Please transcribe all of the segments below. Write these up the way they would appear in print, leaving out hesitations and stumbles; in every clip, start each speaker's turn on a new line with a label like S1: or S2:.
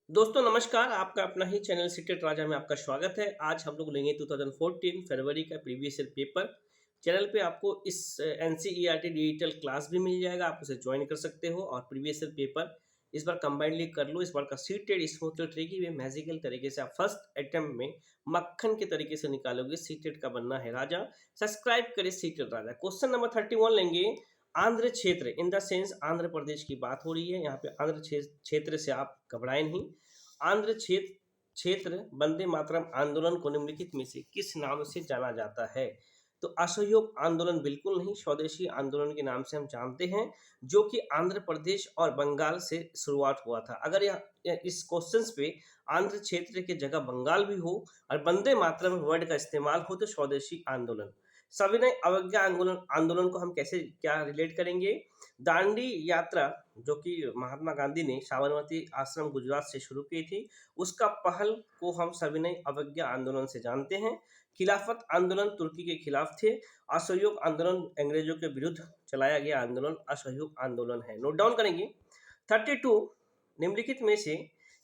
S1: दोस्तों नमस्कार, आपका अपना ही चैनल सीक्रेट राजा में आपका स्वागत है। आज हम लोग लेंगे 2014 फरवरी का प्रीवियस ईयर पेपर। चैनल पे आपको इस एनसीईआरटी डिजिटल क्लास भी मिल जाएगा, आप उसे ज्वाइन कर सकते हो और प्रीवियस ईयर पेपर इस बार कंबाइनली कर लो। इस बार का सीटेड स्मूथ ट्रिकी वे मैजिकल तरीके से आप फर्स्ट अटेम्प्ट में मक्खन के तरीके से निकालोगे। सीटेड का बनना है राजा। सब्सक्राइब करें सीटेड राजा। क्वेश्चन नंबर 31 लेंगे। आंध्र क्षेत्र in the sense Andhra Pradesh की बात हो रही है यहाँ पे। आंध्र क्षेत्र से आप घबराएं नहीं। आंध्र क्षेत्र क्षेत्र वंदे मातरम आंदोलन को निम्नलिखित में से किस नाम से जाना जाता है? तो असहयोग आंदोलन बिल्कुल नहीं, स्वदेशी आंदोलन के नाम से हम जानते हैं, जो कि आंध्र प्रदेश और बंगाल से शुरुआत हुआ था। अगर यह इस क्वेश्चंस पे आंध्र क्षेत्र की जगह बंगाल भी हो और वंदे मातरम वर्ड का इस्तेमाल हो तो स्वदेशी आंदोलन। सविनय अवज्ञा आंदोलन आंदोलन को हम कैसे क्या रिलेट करेंगे? दांडी यात्रा जो कि महात्मा गांधी ने साबरमती आश्रम गुजरात से शुरू की थी, उसका पहल को हम सविनय अवज्ञा आंदोलन से जानते हैं। खिलाफत आंदोलन तुर्की के खिलाफ थे। असहयोग आंदोलन अंग्रेजों के विरुद्ध चलाया गया आंदोलन असहयोग आंदोलन है। नोट डाउन करेंगे। 32 निम्नलिखित में से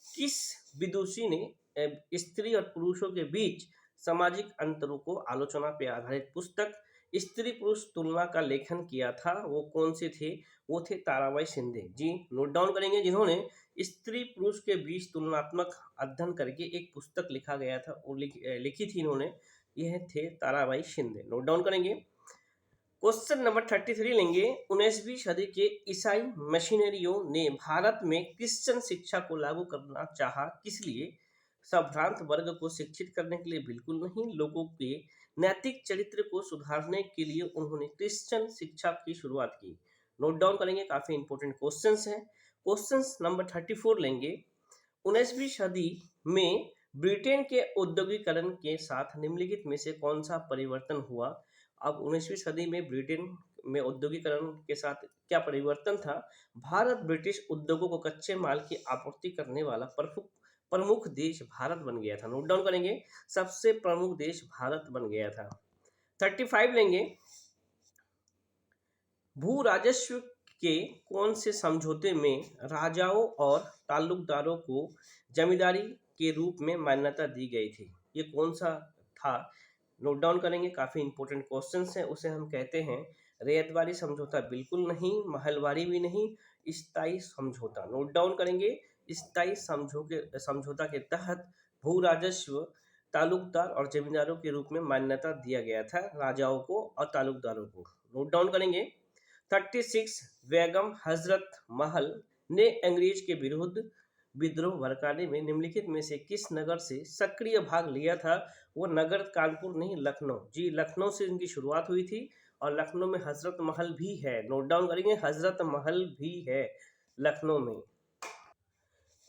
S1: किस विदुषी ने स्त्री और पुरुषों के बीच सामाजिक अंतरों को आलोचना पे आधारित पुस्तक स्त्री पुरुष तुलना का लेखन किया था? वो कौन से थे? वो थे ताराबाई शिंदे जी। नोट डाउन करेंगे। जिन्होंने स्त्री पुरुष के बीच तुलनात्मक अध्ययन करके एक पुस्तक लिखा गया था, वो लिखी थी इन्होंने, यह थे ताराबाई शिंदे। नोट डाउन करेंगे। क्वेश्चन नंबर 33 लेंगे। 19वीं सदी के ईसाई मशीनरियों ने भारत में क्रिश्चियन शिक्षा को लागू करना चाहा, किस लिए? संभ्रांत वर्ग को शिक्षित करने के लिए बिल्कुल नहीं, लोगों के नैतिक चरित्र को सुधारने के लिए उन्होंने क्रिश्चियन शिक्षा की शुरुआत की। नोट डाउन करेंगे, काफी इंपॉर्टेंट क्वेश्चंस हैं। क्वेश्चंस नंबर 34 लेंगे। 19वीं सदी में ब्रिटेन के औद्योगिकरण के साथ निम्नलिखित में से कौन सा परिवर्तन हुआ? अब 19वीं सदी में ब्रिटेन में औद्योगिकरण के साथ क्या परिवर्तन था? भारत ब्रिटिश उद्योगों को कच्चे माल की आपूर्ति करने वाला प्रमुख प्रमुख देश भारत बन गया था। नोट डाउन करेंगे, सबसे प्रमुख देश भारत बन गया था। 35 लेंगे। भू राजस्व के कौन से समझौते में राजाओं और ताल्लुकदारों को जमींदारी के रूप में मान्यता दी गई थी? ये कौन सा था? नोट डाउन करेंगे, काफी इंपॉर्टेंट क्वेश्चंस हैं। उसे हम कहते हैं रैयतवाड़ी समझौता बिल्कुल नहीं, महलवाड़ी भी नहीं, स्थायी समझौता। नोट डाउन करेंगे। स्थायी समझौता के तहत भू राजस्व ताल्लुकदार और जमींदारों के रूप में मान्यता दिया गया था, राजाओं को और ताल्लुकदारों को। नोट डाउन करेंगे। 36 बेगम हजरत महल ने अंग्रेज के विरुद्ध विद्रोह भड़काने में निम्नलिखित में से किस नगर से सक्रिय भाग लिया था? वो नगर कानपुर नहीं, लखनऊ जी। लखनऊ से इनकी शुरुआत हुई थी और लखनऊ में हजरत महल भी है। नोट डाउन करेंगे, हजरत महल भी है लखनऊ में।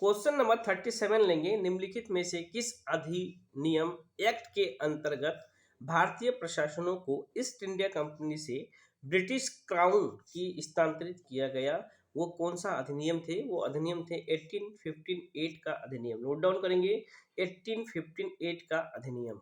S1: क्वेश्चन नंबर 37 लेंगे। निम्नलिखित में से किस अधिनियम एक्ट के अंतर्गत भारतीय प्रशासनों को ईस्ट इंडिया कंपनी से ब्रिटिश क्राउन की स्थानांतरित किया गया? वो कौन सा अधिनियम थे? वो अधिनियम थे 1858 का अधिनियम। नोट डाउन करेंगे, 1858 का अधिनियम।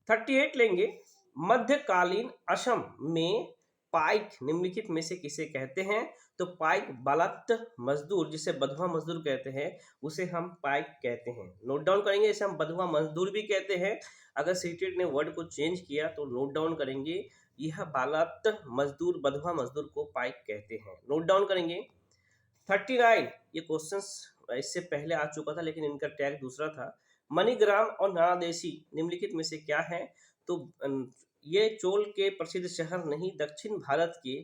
S1: 38 लेंगे। मध्यकालीन असम में पाइक निम्नलिखित में से किसे कहते हैं? तो पाइक बालत मजदूर, जिसे बधवा मजदूर कहते हैं, उसे हम पाइक कहते हैं। नोट डाउन करेंगे, इसे हम बधवा मजदूर भी कहते हैं। अगर सीटेट ने वर्ड को चेंज किया तो नोट डाउन करेंगे, यह बालत मजदूर बधवा मजदूर को पाइक कहते हैं। नोट डाउन करेंगे। 39 ये क्वेश्चंस इससे पहले आ चुका था लेकिन इनका टैग दूसरा था। मणिग्राम और नादेशी निम्नलिखित में से क्या है? तो ये चोल के प्रसिद्ध शहर नहीं, दक्षिण भारत के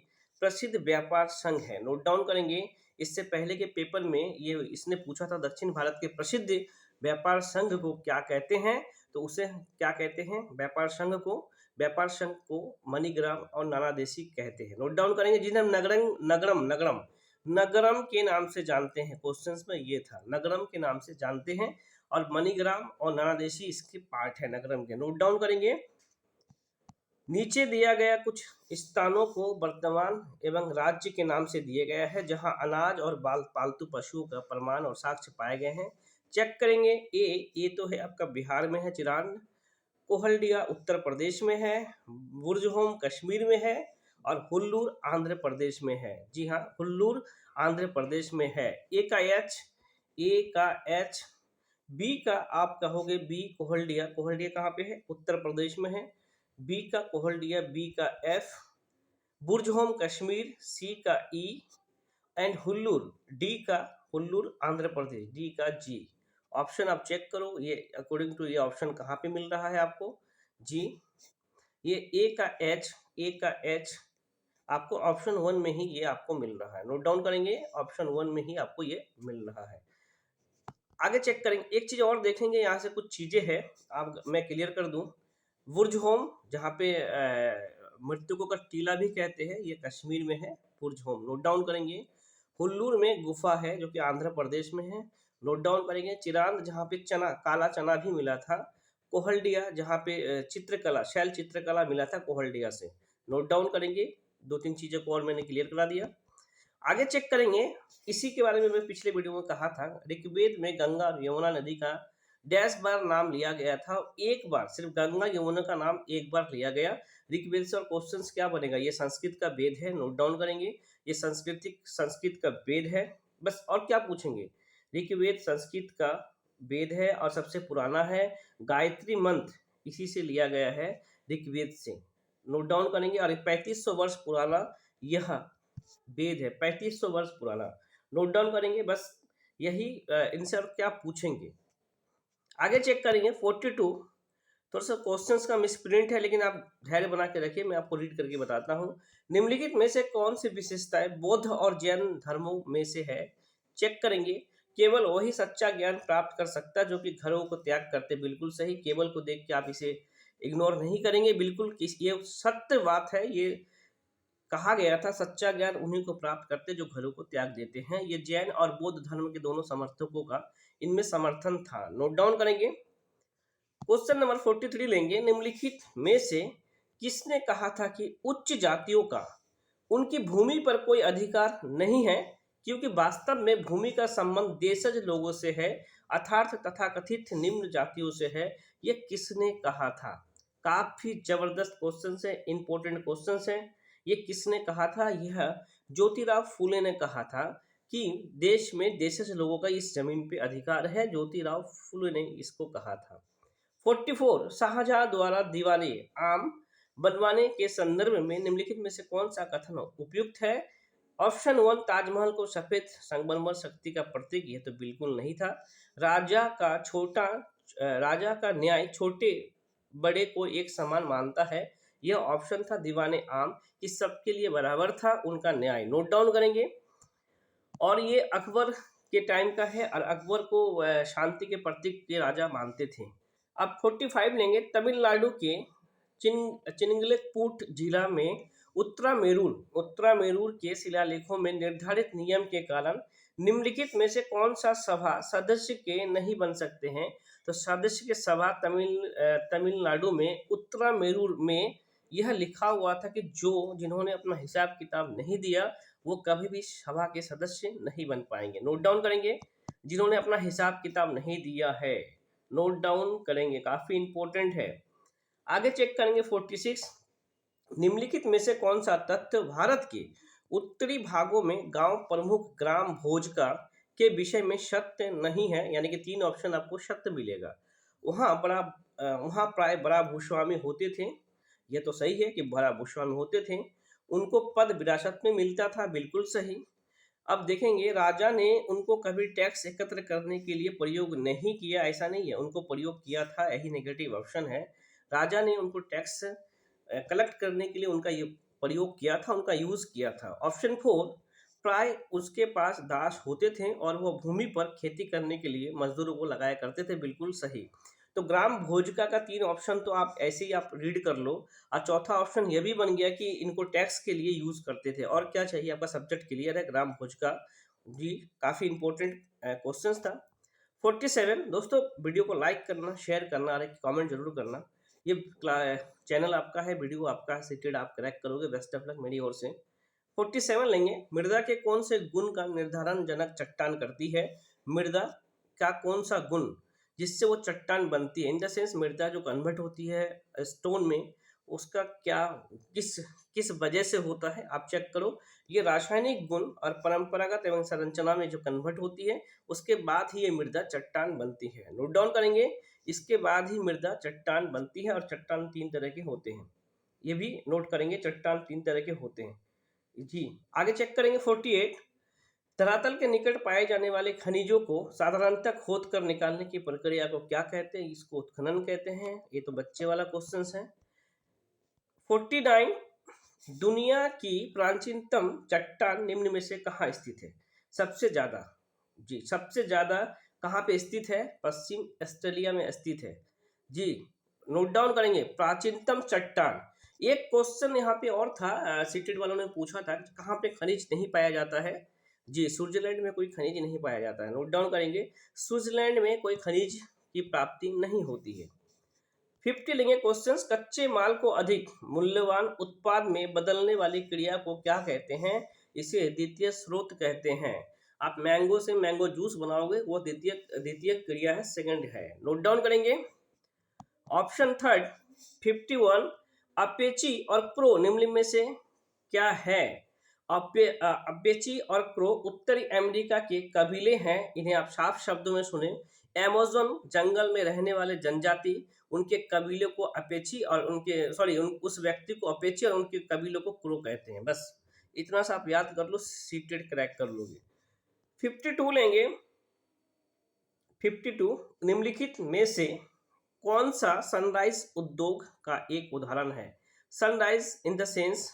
S1: प्रसिद्ध व्यापार संघ है। नोट डाउन करेंगे। इससे पहले के पेपर में ये इसने पूछा था दक्षिण भारत के प्रसिद्ध व्यापार संघ को क्या कहते हैं, तो उसे क्या कहते हैं? व्यापार संघ को, व्यापार संघ को मणिग्राम और नानादेशी कहते हैं। नोट डाउन करेंगे। जिन्हें नगरम नगरम नगरम नगरम के नाम से जानते हैं, क्वेश्चंस में ये था, नगरम के नाम से जानते हैं और मणिग्राम और नानादेशी इसके पार्ट है नगरम के। नोट डाउन करेंगे। नीचे दिया गया कुछ स्थानों को वर्तमान एवं राज्य के नाम से दिया गया है जहां अनाज और पालतू पशुओं का प्रमाण और साक्ष्य पाए गए हैं। चेक करेंगे। ए तो है आपका बिहार में है, चिरान कोहलडिया उत्तर प्रदेश में है, बुर्जहोम कश्मीर में है और हुल्लूर आंध्र प्रदेश में है। जी हाँ, हुल्लूर आंध्र प्रदेश में है। ए का एच बी का आप कहोगे बी कोहलडिया, कोहलडिया कहाँ पे है? उत्तर प्रदेश में है। बी का कोहलडिया, बी का एफ। बुर्जहोम कश्मीर, सी का ई। एंड हुल्लूर, डी का हुल्लूर आंध्र प्रदेश, डी का जी। ऑप्शन आप चेक करो, ये अकॉर्डिंग टू ये ऑप्शन कहाँ पे मिल रहा है आपको? जी। ये ए का एच, ए का एच आपको ऑप्शन वन में ही ये आपको मिल रहा है। नोट डाउन करेंगे, ऑप्शन वन में ही आपको ये मिल रहा है। आगे चेक करेंगे, एक चीज और देखेंगे, यहाँ से कुछ चीजें हैं आप मैं क्लियर कर दूं। बुर्ज होम, जहाँ पे मृतकों का टीला भी कहते हैं, ये कश्मीर में है बुर्ज होम, नोट डाउन करेंगे। हुल्लूर में गुफा है जो कि आंध्र प्रदेश में है, नोट डाउन करेंगे। चिरांद, जहाँ पे चना, काला चना भी मिला था। कोहलडिया, जहाँ पे चित्रकला, शैल चित्रकला मिला था कोहलडिया से, नोट डाउन करेंगे। दो तीन चीजों को और मैंने क्लियर करा दिया। आगे चेक करेंगे, इसी के बारे में मैं पिछले वीडियो में कहा था, ऋग्वेद में गंगा और यमुना नदी का डैश बार नाम लिया गया था, एक बार, सिर्फ गंगा यमुना का नाम एक बार लिया गया ऋग्वेद से। और क्वेश्चंस क्या बनेगा? ये संस्कृत का वेद है, नोट डाउन करेंगे। ये संस्कृत का वेद है बस। और क्या पूछेंगे? ऋग्वेद संस्कृत का वेद है और सबसे पुराना है। गायत्री मंत्र इसी से लिया गया है, ऋग्वेद से, नोट डाउन करेंगे। और 3500 वर्ष पुराना यह वेद है, 3500 वर्ष पुराना, नोट डाउन करेंगे बस। यही इनसे और क्या पूछेंगे। आगे चेक करेंगे 42, थोड़ा सा क्वेश्चंस का मिसप्रिंट है, लेकिन आप धैर्य बना के रखिए, मैं आपको रीड करके बताता हूँ। निम्नलिखित में से कौन सी विशेषताएं बौद्ध और जैन धर्मों में से है? चेक करेंगे। केवल वही सच्चा ज्ञान प्राप्त कर सकता है जो कि घरों को त्याग करते, बिल्कुल सही। केवल को देख के आप इसे इग्नोर नहीं करेंगे, बिल्कुल ये सत्य बात है। ये कहा गया था सच्चा ज्ञान उन्हीं को प्राप्त करते जो घरों को त्याग देते हैं। ये जैन और बौद्ध धर्म के दोनों समर्थकों का इनमें समर्थन था, नोट डाउन करेंगे। क्वेश्चन नंबर 43 लेंगे। निम्नलिखित में से किसने कहा था कि उच्च जातियों का उनकी भूमि पर कोई अधिकार नहीं है, क्योंकि वास्तव में भूमि का संबंध देशज लोगों से है, अर्थात तथाकथित निम्न जातियों से है? ये किसने कहा था? काफी जबरदस्त क्वेश्चन है, इंपॉर्टेंट क्वेश्चन है। ये किसने कहा था? यह ज्योतिराव फूले ने कहा था कि देश में देशज लोगों का इस जमीन पे अधिकार है। ज्योतिराव फूले ने इसको कहा था। 44, शाहजहां द्वारा दीवाने आम बनवाने के संदर्भ में निम्नलिखित में से कौन सा कथन उपयुक्त है? ऑप्शन वन, ताजमहल को सफेद संगमरमर शक्ति का प्रतीक, यह तो बिल्कुल नहीं था। राजा का न्याय छोटे बड़े को एक समान मानता है, यह ऑप्शन था दीवाने आम, कि सबके लिए बराबर था उनका न्याय, नोट डाउन करेंगे। और ये अकबर के टाइम का है और अकबर को शांति के प्रतीक के राजा मानते थे। अब 45 लेंगे। तमिलनाडु के चिंगलेकपुट जिला में उत्तरामेरूर के शिलालेखों में निर्धारित नियम के कारण निम्नलिखित में से कौन सा सभा सदस्य के नहीं बन सकते हैं? तो सदस्य के सभा तमिलनाडु में उत्तरामेरूर में यह लिखा हुआ था कि जिन्होंने अपना हिसाब किताब नहीं दिया वो कभी भी सभा के सदस्य नहीं बन पाएंगे, नोट डाउन करेंगे। जिन्होंने अपना हिसाब किताब नहीं दिया है, नोट डाउन करेंगे, काफी इंपॉर्टेंट है। आगे चेक करेंगे 46, निम्नलिखित में से कौन सा तथ्य भारत के उत्तरी भागों में गांव प्रमुख ग्राम भोजका के विषय में सत्य नहीं है? यानी कि 3 ऑप्शन आपको सत्य मिलेगा। वहां प्राय बड़ा भूस्वामी होते थे, यह तो सही है कि बड़ा भूस्वामी होते थे। उनको पद विरासत में मिलता था, बिल्कुल सही। अब देखेंगे, राजा ने उनको कभी टैक्स एकत्र करने के लिए प्रयोग नहीं किया, ऐसा नहीं है, उनको प्रयोग किया था, यही नेगेटिव ऑप्शन है। राजा ने उनको टैक्स कलेक्ट करने के लिए उनका ये प्रयोग किया था, उनका यूज किया था। ऑप्शन 4, प्राय उसके पास दास होते थे और वह भूमि पर खेती करने के लिए मजदूरों को लगाया करते थे, बिल्कुल सही। तो ग्राम भोजका का 3 ऑप्शन तो आप ऐसे ही आप रीड कर लो। और चौथा ऑप्शन यह भी बन गया कि इनको टैक्स के लिए यूज करते थे। और क्या चाहिए? आपका सब्जेक्ट क्लियर है, ग्राम भोजका जी, काफी इंपॉर्टेंट क्वेश्चन था। 47 दोस्तों, वीडियो को लाइक करना, शेयर करना और एक कमेंट जरूर करना। ये चैनल आपका है, वीडियो आपका है, सीटेड आप क्रैक करोगे, बेस्ट ऑफ लक मेरी ओर से। 47 लेंगे। मृदा के कौन से गुण का निर्धारण जनक चट्टान करती है? मृदा का कौन सा गुण जिससे वो चट्टान बनती है, इन द सेंस मृदा जो कन्वर्ट होती है स्टोन में, उसका क्या किस किस वजह से होता है आप चेक करो। ये रासायनिक गुण और परंपरागत एवं संरचना में जो कन्वर्ट होती है उसके बाद ही ये मृदा चट्टान बनती है। नोट डाउन करेंगे, इसके बाद ही मृदा चट्टान बनती है और चट्टान 3 तरह के होते हैं। ये भी नोट करेंगे, चट्टान 3 तरह के होते हैं। जी, आगे चेक करेंगे 48। धरातल के निकट पाए जाने वाले खनिजों को साधारणतः खोद कर निकालने की प्रक्रिया को क्या कहते हैं? इसको उत्खनन कहते हैं। ये तो बच्चे वाला क्वेश्चन है। 49। दुनिया की प्राचीनतम चट्टान निम्न में से कहाँ स्थित है? सबसे ज्यादा, जी सबसे ज्यादा कहाँ पे स्थित है? पश्चिम ऑस्ट्रेलिया में स्थित है। जी, नोट डाउन करेंगे, प्राचीनतम चट्टान। एक क्वेश्चन यहाँ पे और था, सीटेड वालों ने पूछा था कहाँ पे खनिज नहीं पाया जाता है। जी, स्विट्जरलैंड में कोई खनिज नहीं पाया जाता है। नोट डाउन करेंगे, स्विट्जरलैंड में कोई खनिज की प्राप्ति नहीं होती है। 50 लेंगे क्वेश्चंस। कच्चे माल को अधिक मूल्यवान उत्पाद में बदलने वाली क्रिया को क्या कहते हैं? इसे द्वितीय स्रोत कहते हैं। आप मैंगो से मैंगो जूस बनाओगे, वो द्वितीय क्रिया है, सेकंड है। नोट डाउन करेंगे। Option third 51। अपेची और क्रो निम्न में से क्या है? अपेची और क्रो उत्तरी अमेरिका के कबीले हैं। इन्हें आप साफ शब्दों में सुने, अमेज़न जंगल में रहने वाले जनजाति, उनके कबीले को अपेची और उस व्यक्ति को अपेची और उनके कबीलों को क्रो कहते हैं। बस इतना सा आप याद कर लो, सीटेड क्रैक कर लोगे। 52 लेंगे। 52। निम्नलिखित में से कौन सा सनराइज उद्योग का एक उदाहरण है? Sunrise in the sense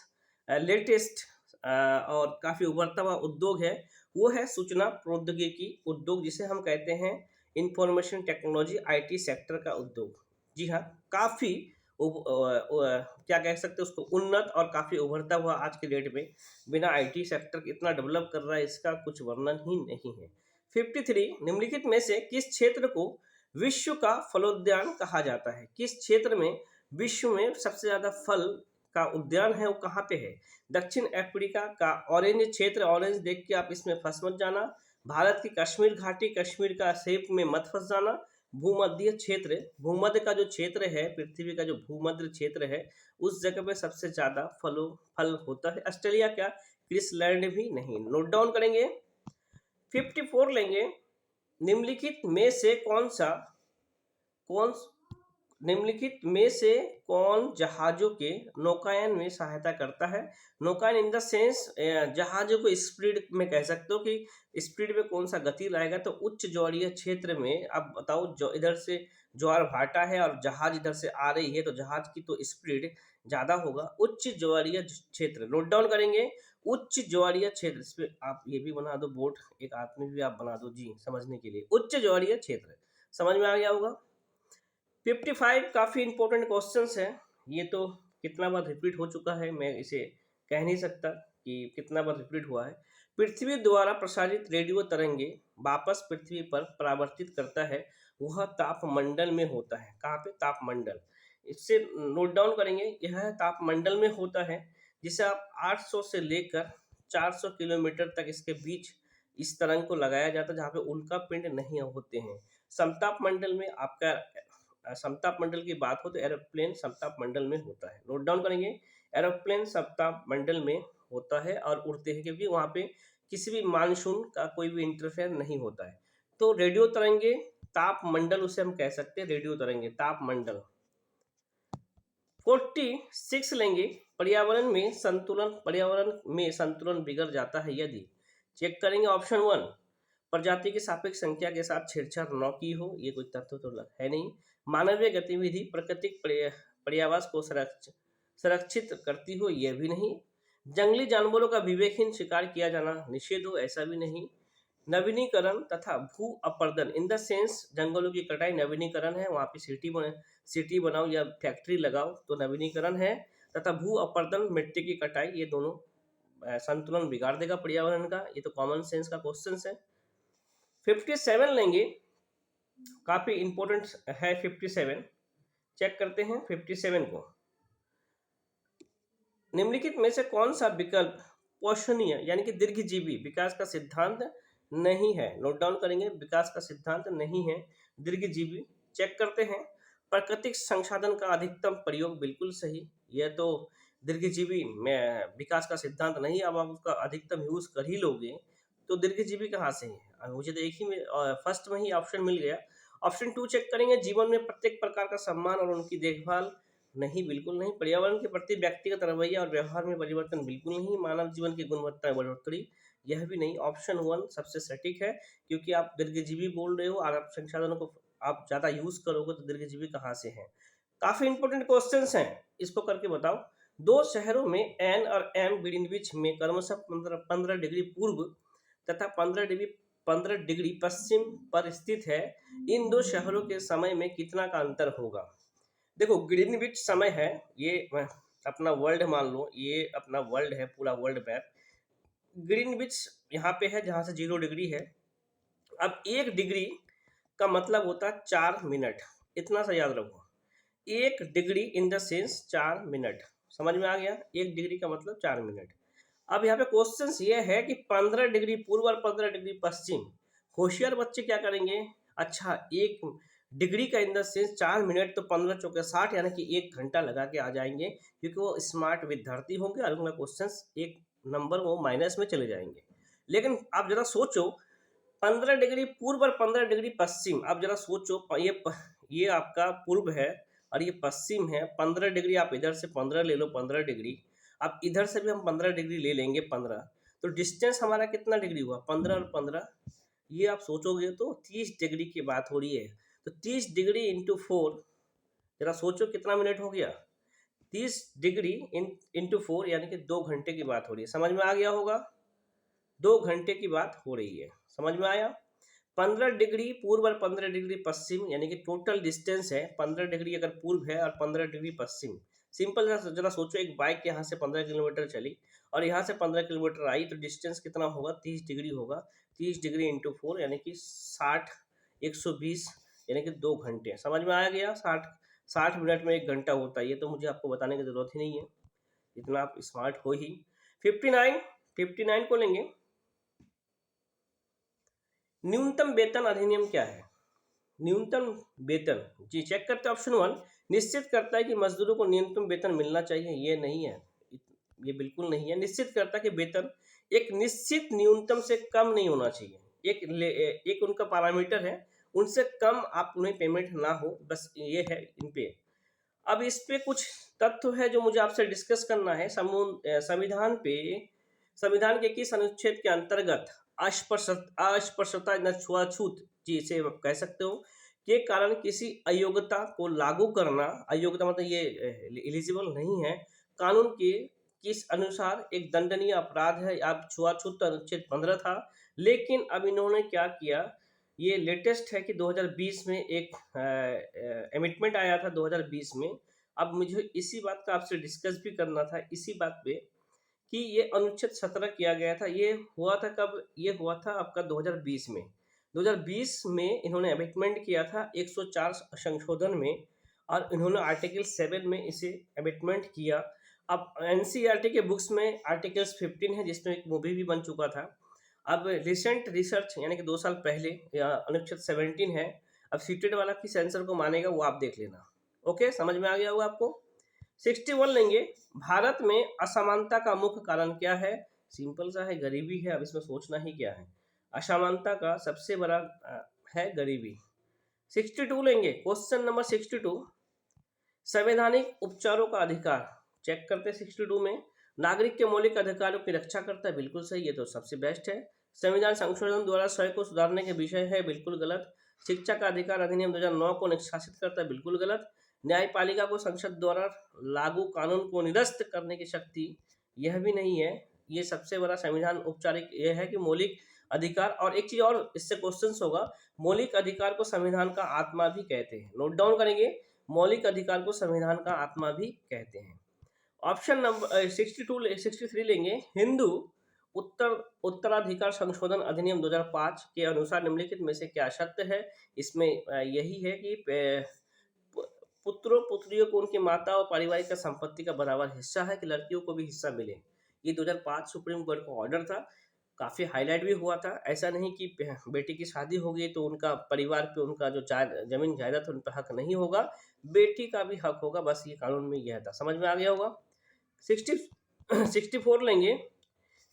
S1: latest और काफी उभरता हुआ उद्योग है, वो है सूचना प्रौद्योगिकी उद्योग, जिसे हम कहते हैं इंफॉर्मेशन टेक्नोलॉजी, आईटी सेक्टर का उद्योग। जी हाँ, काफी क्या कह सकते हैं उसको, उन्नत और काफी उभरता हुआ आज के डेट में। बिना आईटी सेक्टर इतना डेवलप कर रहा है, इसका कुछ वर्णन ही नहीं है। 53। निम्नलिखित में से किस क्षेत्र को विश्व का फलोद्यान कहा जाता है? किस क्षेत्र में विश्व में सबसे ज्यादा फल का उद्यान है, वो कहाँ पे है? दक्षिण अफ्रीका का ऑरेंज क्षेत्र, ऑरेंज देख के आप इसमें फंस मत जाना। भारत की कश्मीर घाटी, कश्मीर का सेप में मत फंस जाना। भूमध्य क्षेत्र, भूमध्य का जो क्षेत्र है, पृथ्वी का जो भूमध्य क्षेत्र है, उस जगह पे सबसे ज्यादा फल होता है। ऑस्ट्रेलिया क्या, क्वींसलैंड भी नहीं। नोट डाउन करेंगे। 54 लेंगे। निम्नलिखित में से कौन जहाजों के नौकायन में सहायता करता है? नौकायन इन द सेंस जहाजों को स्पीड में कह सकते हो कि स्पीड में कौन सा गति लाएगा। तो उच्च ज्वारीय क्षेत्र में आप बताओ, जो इधर से ज्वार भाटा है और जहाज इधर से आ रही है, तो जहाज की तो स्पीड ज्यादा होगा। उच्च ज्वारीय क्षेत्र, नोट डाउन करेंगे, उच्च ज्वारीय क्षेत्र। इस पे आप ये भी बना दो बोर्ड, एक हाथ में भी आप बना दो जी, समझने के लिए। उच्च ज्वारीय क्षेत्र समझ में आ गया होगा। 55 काफी इंपॉर्टेंट क्वेश्चंस है। ये तो कितना बार रिपीट हो चुका है, मैं इसे कह नहीं सकता कि कितना बार रिपीट हुआ है। पृथ्वी द्वारा प्रसारित रेडियो तरंगे वापस पृथ्वी पर परावर्तित करता है, वह तापमंडल में होता है। कहाँ पे? तापमंडल। इससे नोट डाउन करेंगे, यह तापमंडल में होता है, जिसे आप 800 से लेकर 400 किलोमीटर तक इसके बीच इस तरंग को लगाया जाता है, जहाँ पे उल्का पिंड नहीं होते हैं। समताप मंडल में आपका समताप मंडल की बात हो तो एरोप्लेन समताप मंडल में होता है। नोट डाउन करेंगे, एरोप्लेन समताप मंडल में होता है और उड़ते हैं, क्योंकि वहाँ पे किसी भी मानसून का कोई भी इंटरफेयर नहीं होता है। तो रेडियो तरंगे ताप मंडल, उसे हम कह सकते हैं रेडियो तरंगे, ताप मंडल। 46 लेंगे। पर्यावरण में संतुलन बिगड़ जाता है यदि, चेक करेंगे ऑप्शन 1, प्रजाति की सापेक्ष संख्या के साथ छेड़छाड़ न की हो, ये कोई तथ्य तो है नहीं। मानवीय गतिविधि प्राकृतिक पर्यावास को संरक्षित करती हो, यह भी नहीं। जंगली जानवरों का विवेकहीन शिकार किया जाना निषेध हो, ऐसा भी नहीं। नवीनीकरण तथा भू अपर्दन इन द सेंस जंगलों की कटाई नवीनीकरण है, वहाँ पे सिटी बनाओ या फैक्ट्री लगाओ तो नवीनीकरण है। तथा भू अपर्दन मिट्टी की कटाई, ये दोनों संतुलन बिगाड़ देगा पर्यावरण का। ये तो कॉमन सेंस का क्वेश्चन है। 57 लेंगे, काफी इंपॉर्टेंट है 57, चेक करते हैं 57 को। निम्नलिखित में से कौन सा विकल्प पोषणीय यानी कि दीर्घजीवी विकास का सिद्धांत नहीं है? नोट डाउन करेंगे, विकास का सिद्धांत नहीं है दीर्घजीवी। चेक करते हैं, प्राकृतिक संसाधन का अधिकतम प्रयोग, बिल्कुल सही। यह तो दीर्घजीवी में विकास का सिद्धांत नहीं। अब आप उसका अधिकतम यूज कर ही लोगे तो दीर्घजीवी कहाँ से है? मुझे तो एक ही में फर्स्ट में ही ऑप्शन मिल गया। ऑप्शन टू चेक करेंगे, जीवन में प्रत्येक प्रकार का सम्मान और उनकी देखभाल। नहीं, बिल्कुल नहीं। पर्यावरण के प्रति व्यक्तिगत रवैया और व्यवहार में परिवर्तन, बिल्कुल नहीं। मानव जीवन की गुणवत्ता में बढ़ोतरी, यह भी नहीं। ऑप्शन वन सबसे सटीक है, क्योंकि आप दीर्घजीवी बोल रहे हो और आप संसाधनों को आप ज्यादा यूज करोगे तो दीर्घजीवी कहाँ से है? काफी इंपॉर्टेंट क्वेश्चंस हैं, इसको करके बताओ। दो शहरों में एन और एम ग्रीनविच में क्रमशः 15 डिग्री पूर्व तथा 15 डिग्री पश्चिम पर स्थित है। इन दो शहरों के समय में कितना का अंतर होगा? देखो, ग्रीनविच समय है, ये अपना वर्ल्ड मान लो, ये अपना वर्ल्ड है, पूरा वर्ल्ड मैप। ग्रीनविच यहाँ पे है जहाँ से 0 डिग्री है। अब 1 डिग्री का मतलब होता है 4 मिनट, इतना सा याद रखो। 1 degree in the sense 4 minute, समझ में आ गया? 1 डिग्री का मतलब 4 मिनट। अब यहाँ पे क्वेश्चन ये है कि 15 डिग्री पूर्व और 15 डिग्री पश्चिम। होशियार बच्चे क्या करेंगे, अच्छा 1 डिग्री का इन द सेंस 4 मिनट, तो 15 चौके 60, यानी कि 1 घंटा लगा के आ जाएंगे, क्योंकि वो स्मार्ट विद्यार्थी होंगे और उनका क्वेश्चन एक नंबर वो माइनस में चले जाएंगे। लेकिन आप जरा सोचो, 15 डिग्री पूर्व और 15 डिग्री पश्चिम, आप जरा सोचो, ये आपका पूर्व है और ये पश्चिम है। 15 डिग्री आप इधर से 15 ले लो, 15 डिग्री, अब इधर से भी हम 15 डिग्री ले लेंगे 15, तो डिस्टेंस हमारा कितना डिग्री हुआ? 15 और 15, ये आप सोचोगे तो 30 डिग्री की बात हो रही है। तो 30 डिग्री इंटू 4, जरा सोचो कितना मिनट हो गया? 30 डिग्री इंटू 4 यानी कि 2 घंटे की बात हो रही है। समझ में आ गया होगा? 2 घंटे की बात हो रही है, समझ में आया? 15 डिग्री पूर्व और 15 डिग्री पश्चिम, यानी कि टोटल डिस्टेंस है 15 डिग्री अगर पूर्व है और 15 डिग्री पश्चिम। सिंपल जरा सोचो, एक बाइक यहाँ से 15 किलोमीटर चली और यहाँ से 15 किलोमीटर आई, तो डिस्टेंस कितना होगा? 30 डिग्री होगा। 30 डिग्री इंटू 4 यानी कि 60, 120, यानी कि 2 घंटे। समझ में आ गया? 60 मिनट में 1 घंटा होता है, ये तो मुझे आपको बताने की जरूरत ही नहीं है, इतना आप स्मार्ट हो ही। 59 को लेंगे। न्यूनतम वेतन अधिनियम क्या है? न्यूनतम वेतन, जी चेक करते हैं। ऑप्शन वन निश्चित करता है कि मजदूरों को न्यूनतम वेतन मिलना चाहिए, ये नहीं है, ये बिल्कुल नहीं है। निश्चित करता है कि वेतन एक निश्चित न्यूनतम से कम नहीं होना चाहिए, एक उनका पैरामीटर है, उनसे कम आप उन्हें पेमेंट ना हो, बस ये है इन पे। अब इस पे कुछ तथ्य है जो मुझे आपसे डिस्कस करना है। संविधान पे, संविधान के किस अनुच्छेद के अंतर्गत अस्पृश्यता न छुआछूत, जी इसे आप कह सकते हो, के कारण किसी अयोग्यता को लागू करना, अयोग्यता मतलब ये एलिजिबल नहीं है, कानून के किस अनुसार एक दंडनीय अपराध है? आप छुआछूत अनुच्छेद 15 था। लेकिन अब इन्होंने क्या किया, ये लेटेस्ट है कि 2020 में एक एमिटमेंट आया था 2020 में। अब मुझे इसी बात का आपसे डिस्कस भी करना था, इसी बात पे, कि ये अनुच्छेद 17 किया गया था। ये हुआ था कब? ये हुआ था आपका 2020 में। 2020 में इन्होंने अमेंडमेंट किया था 104 संशोधन में, और इन्होंने आर्टिकल 7 में इसे अमेंडमेंट किया। अब एनसीईआरटी के बुक्स में आर्टिकल्स 15 है, जिसमें एक मूवी भी बन चुका था। अब रिसेंट रिसर्च यानी कि 2 साल पहले अनुच्छेद 17 है। अब सीटेड वाला किस आंसर को मानेगा वो आप देख लेना। ओके, समझ में आ गया होगा आपको? 61 लेंगे। भारत में असमानता का मुख्य कारण क्या है? सिंपल सा है, गरीबी है। अब इसमें सोचना ही क्या है, असमानता का सबसे बड़ा है गरीबी। 62 लेंगे, क्वेश्चन नंबर 62, संवैधानिक उपचारों का अधिकार चेक करते हैं। 62 में नागरिक के मौलिक अधिकारों की रक्षा करता है, बिल्कुल सही, ये तो सबसे बेस्ट है। संविधान संशोधन द्वारा स्वयं को सुधारने के विषय है, बिल्कुल गलत। शिक्षा का अधिकार अधिनियम 2009 को निष्कासित करता है, बिल्कुल गलत। न्यायपालिका को संसद द्वारा लागू कानून को निरस्त करने की शक्ति, यह भी नहीं है। ये सबसे बड़ा संविधान औपचारिक यह है कि मौलिक अधिकार, और एक चीज और इससे क्वेश्चन होगा, मौलिक अधिकार को संविधान का आत्मा भी कहते हैं। नोट डाउन करेंगे, मौलिक अधिकार को संविधान का आत्मा भी कहते हैं। ऑप्शन नंबर 63 लेंगे। हिंदू उत्तराधिकार संशोधन अधिनियम 2005 के अनुसार निम्नलिखित में से क्या सत्य है? इसमें यही है कि पुत्रों पुत्रियों को उनकी माता और पारिवारिक संपत्ति का बराबर हिस्सा है, कि लड़कियों को भी हिस्सा मिले। ये 2005 सुप्रीम कोर्ट का ऑर्डर था। काफ़ी हाईलाइट भी हुआ था। ऐसा नहीं कि बेटी की शादी हो गई तो उनका परिवार पे उनका जो ज़मीन जायदाद है उन पे हक नहीं होगा, बेटी का भी हक होगा, बस ये कानून में यह था। समझ में आ गया होगा? 60 64 लेंगे।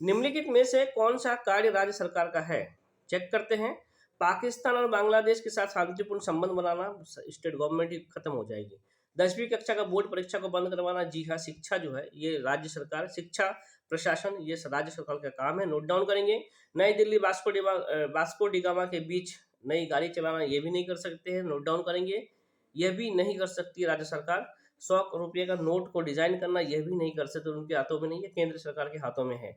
S1: निम्नलिखित में से कौन-सा कार्य राज्य सरकार का है? चेक करते हैं। पाकिस्तान और बांग्लादेश के साथ शांतिपूर्ण संबंध बनाना, स्टेट गवर्नमेंट ही खत्म हो जाएगी। 10वीं कक्षा का बोर्ड परीक्षा को बंद करवाना, जी हाँ, शिक्षा जो है ये राज्य सरकार, शिक्षा प्रशासन ये राज्य सरकार का काम है, नोट डाउन करेंगे। नई दिल्ली वास्को डी गामा के बीच नई गाड़ी चलाना, ये भी नहीं कर सकते हैं, नोट डाउन करेंगे। यह भी नहीं कर सकती है राज्य सरकार। 100 रुपये का नोट को डिजाइन करना, यह भी नहीं कर सकते, उनके हाथों में नहीं है, केंद्र सरकार के हाथों में है।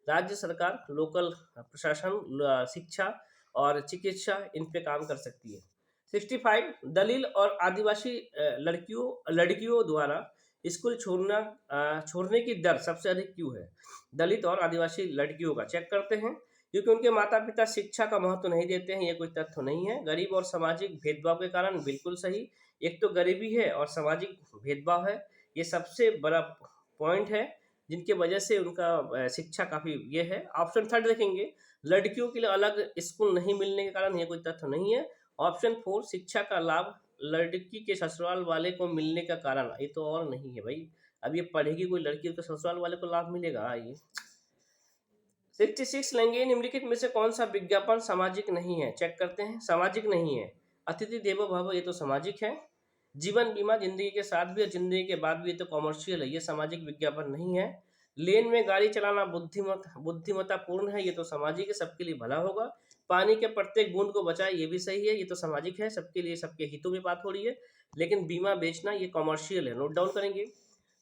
S1: राज्य सरकार लोकल प्रशासन, शिक्षा और चिकित्सा इन पे काम कर सकती है। 65 दलित और आदिवासी लड़कियों द्वारा स्कूल छोड़ने की दर सबसे अधिक क्यों है? दलित और आदिवासी लड़कियों का चेक करते हैं। क्योंकि उनके माता पिता शिक्षा का महत्व नहीं देते हैं, ये कोई तथ्य नहीं है। गरीब और सामाजिक भेदभाव के कारण, बिल्कुल सही। एक तो गरीबी है और सामाजिक भेदभाव है, ये सबसे बड़ा पॉइंट है जिनके वजह से उनका शिक्षा काफ़ी ये है। ऑप्शन थर्ड देखेंगे, लड़कियों के लिए अलग स्कूल नहीं मिलने के कारण, ये कोई तथ्य नहीं है। ऑप्शन 4 शिक्षा का लाभ लड़की के ससुराल वाले को मिलने का कारण, ये तो और नहीं है भाई। अब ये पढ़ेगी कोई लड़की तो ससुराल वाले को लाभ मिलेगा ये। 66 लेंगे। निम्नलिखित में से कौन सा विज्ञापन सामाजिक नहीं है? चेक करते हैं। सामाजिक नहीं है। अतिथि देवो भव, ये तो सामाजिक है। जीवन बीमा जिंदगी के साथ भी और जिंदगी के बाद भी, ये तो कॉमर्शियल है, ये सामाजिक विज्ञापन नहीं है। लेन में गाड़ी चलाना बुद्धिमत्तापूर्ण है, ये तो सामाजिक है, सबके लिए भला होगा। पानी के प्रत्येक बूंद को बचाए, ये भी सही है, ये तो सामाजिक है, सबके लिए, सबके हितों में बात हो रही है। लेकिन बीमा बेचना ये कॉमर्शियल है, नोट डाउन करेंगे।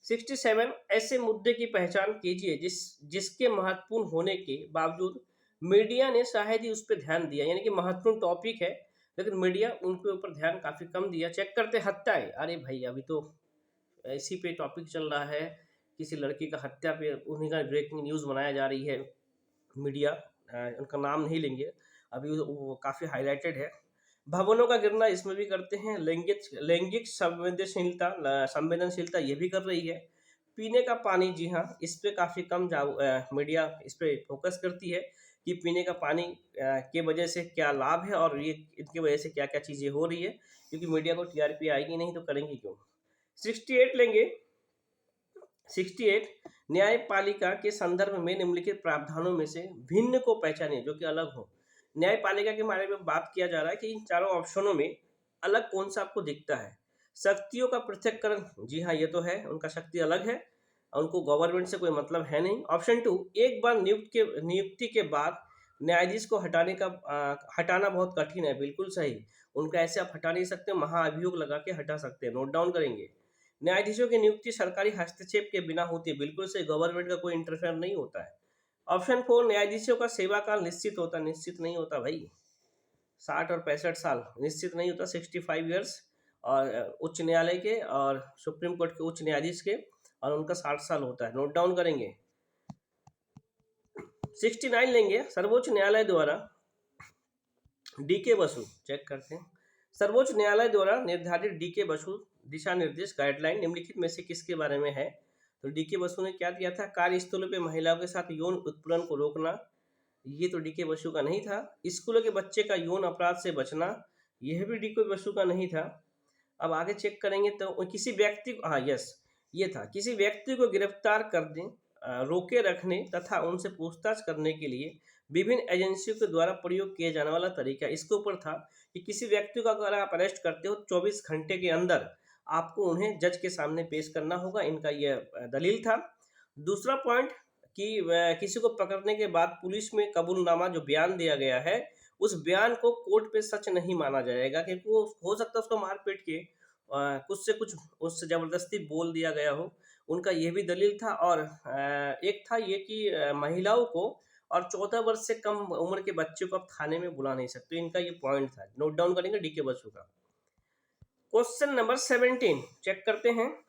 S1: 67 ऐसे मुद्दे की पहचान कीजिए जिसके महत्वपूर्ण होने के बावजूद मीडिया ने शायद ही उस पर ध्यान दिया, यानी कि महत्वपूर्ण टॉपिक है लेकिन मीडिया उनके ऊपर ध्यान काफी कम दिया। चेक करते हत्याएं, अरे भाई अभी तो इसी पे टॉपिक चल रहा है, किसी लड़की का हत्या पे उन्हीं का ब्रेकिंग न्यूज बनाया जा रही है मीडिया, उनका नाम नहीं लेंगे, अभी वो काफी हाईलाइटेड है। भवनों का गिरना, इसमें भी करते हैं। लैंगिक संवेदनशीलता ये भी कर रही है। पीने का पानी, जी हाँ, इस पे काफ़ी कम मीडिया इस पे फोकस करती है कि पीने का पानी के वजह से क्या लाभ है और ये इनकी वजह से क्या क्या चीज़ें हो रही है, क्योंकि मीडिया को टीआरपी आएगी नहीं तो करेंगे क्यों। 68 लेंगे। 68 न्यायपालिका के संदर्भ में निम्नलिखित प्रावधानों में से भिन्न को पहचानिए जो कि अलग हो। न्यायपालिका के बारे में बात किया जा रहा है कि इन चारों ऑप्शनों में अलग कौन सा आपको दिखता है। शक्तियों का पृथक्करण, जी हाँ ये तो है, उनका शक्ति अलग है, उनको गवर्नमेंट से कोई मतलब है नहीं। ऑप्शन 2 एक बार नियुक्ति के बाद न्यायाधीश को हटाना बहुत कठिन है, बिल्कुल सही, उनका ऐसे आप हटा नहीं सकते, महाअभियोग लगा के हटा सकते हैं, नोट डाउन करेंगे। न्यायाधीशों की नियुक्ति सरकारी हस्तक्षेप के बिना होती है, बिल्कुल से गवर्नमेंट का कोई इंटरफेयर नहीं होता है। ऑप्शन 4 न्यायाधीशों का सेवा काल निश्चित होता, निश्चित नहीं होता भाई, 60 और 65 साल निश्चित नहीं होता, 65 ईयर्स, और उच्च न्यायालय के और सुप्रीम कोर्ट के उच्च न्यायाधीश के, और उनका 60 साल होता है, नोट डाउन करेंगे। 69 लेंगे। सर्वोच्च न्यायालय द्वारा डीके बसु, चेक करते हैं। सर्वोच्च न्यायालय द्वारा निर्धारित डीके बसु दिशा निर्देश गाइडलाइन निम्नलिखित में से किसके बारे में है? तो डीके बसु ने क्या दिया था? कार्यस्थलों पे महिलाओं के साथ यौन उत्पीड़न को रोकना, ये तो डीके बसु का नहीं था। स्कूलों के बच्चे का यौन अपराध से बचना, यह भी डीके बसु का नहीं था। अब आगे चेक करेंगे तो किसी व्यक्ति को, हाँ यस ये था, किसी व्यक्ति को गिरफ्तार कर दें, रोके रखने तथा उनसे पूछताछ करने के लिए विभिन्न एजेंसियों के द्वारा प्रयोग किया जाने वाला तरीका, इसके ऊपर था कि किसी व्यक्ति को अगर आप अरेस्ट करते हो 24 घंटे के अंदर आपको उन्हें जज के सामने पेश करना होगा, इनका यह दलील था। दूसरा पॉइंट कि किसी को पकड़ने के बाद पुलिस में कबूलनामा जो बयान दिया गया है, उस बयान को कोर्ट पे सच नहीं माना जाएगा, क्योंकि वो हो सकता है उसको मार पीट के कुछ से कुछ उससे ज़बरदस्ती बोल दिया गया हो, उनका ये भी दलील था। और एक था ये कि महिलाओं को और 14 वर्ष से कम उम्र के बच्चे को आप थाने में बुला नहीं सकते, इनका ये पॉइंट था, नोट डाउन करेंगे डीके बसु का। क्वेश्चन नंबर 17 चेक करते हैं।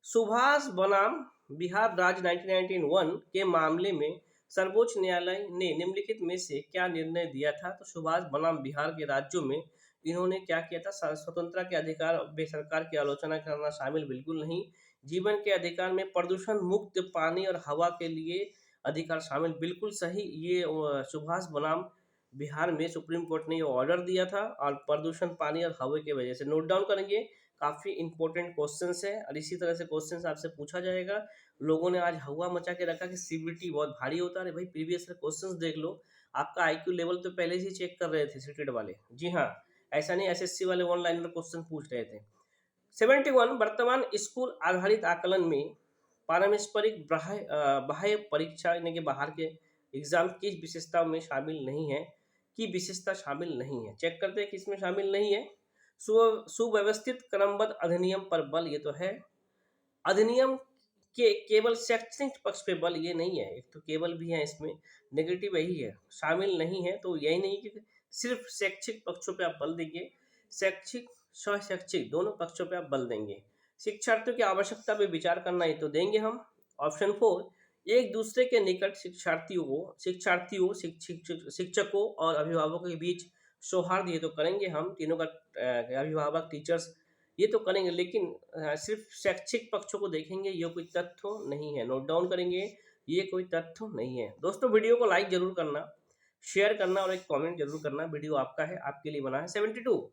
S1: सुभाष बनाम बिहार राज्य 1991 के मामले में सर्वोच्च न्यायालय ने निम्नलिखित में से क्या निर्णय दिया था? तो सुभाष बनाम बिहार के राज्यों में इन्होंने क्या किया था? स्वतंत्रता के अधिकार में सरकार की आलोचना करना शामिल बिल्कुल नहीं। जीवन के अधिकार में प्रदूषण मुक्त पानी और हवा के लिए अधिकार शामिल, बिल्कुल सही। ये सुभाष बनाम बिहार में सुप्रीम कोर्ट ने ये ऑर्डर दिया था, और प्रदूषण पानी और हवा की वजह से। नोट डाउन करेंगे, काफ़ी इंपॉर्टेंट क्वेश्चंस है, और इसी तरह से क्वेश्चंस आपसे पूछा जाएगा। लोगों ने आज हवा मचा के रखा कि सीबीटी बहुत भारी होता है। अरे भाई, प्रीवियस क्वेश्चंस देख लो, आपका आईक्यू लेवल तो पहले से ही चेक कर रहे थे सीटेड वाले। जी हाँ, ऐसा नहीं एसएससी वाले ऑनलाइन में क्वेश्चन पूछ रहे थे। 71 वर्तमान स्कूल आधारित आकलन में पारस्परिक बाह्य परीक्षा यानी कि बाहर के एग्जाम किस विशेषताओं में शामिल नहीं है, की विशेषता शामिल नहीं है। चेक करते हैं किसमें शामिल नहीं है। सुव्यवस्थित क्रमबद्ध अधिनियम पर बल, ये तो है। अधिनियम के केवल शैक्षणिक पक्ष पे बल, ये नहीं है। एक तो केवल भी है इसमें, नेगेटिव यही है, शामिल नहीं है। तो यही नहीं कि सिर्फ शैक्षिक पक्षों पे आप बल देंगे, शैक्षिक स्वशैक्षिक दोनों पक्षों पे आप बल देंगे। शिक्षार्थियों की आवश्यकता पे विचार करना, ये तो देंगे हम। ऑप्शन 4, एक दूसरे के निकट शिक्षकों और अभिभावकों के बीच सौहार्द, ये तो करेंगे हम। तीनों का अभिभावक टीचर्स, ये तो करेंगे। लेकिन सिर्फ शैक्षिक पक्षों को देखेंगे, ये कोई तथ्य नहीं है। नोट डाउन करेंगे, ये कोई तथ्य नहीं है। दोस्तों, वीडियो को लाइक जरूर करना, शेयर करना और एक कमेंट जरूर करना। वीडियो आपका है, आपके लिए बना है। 72,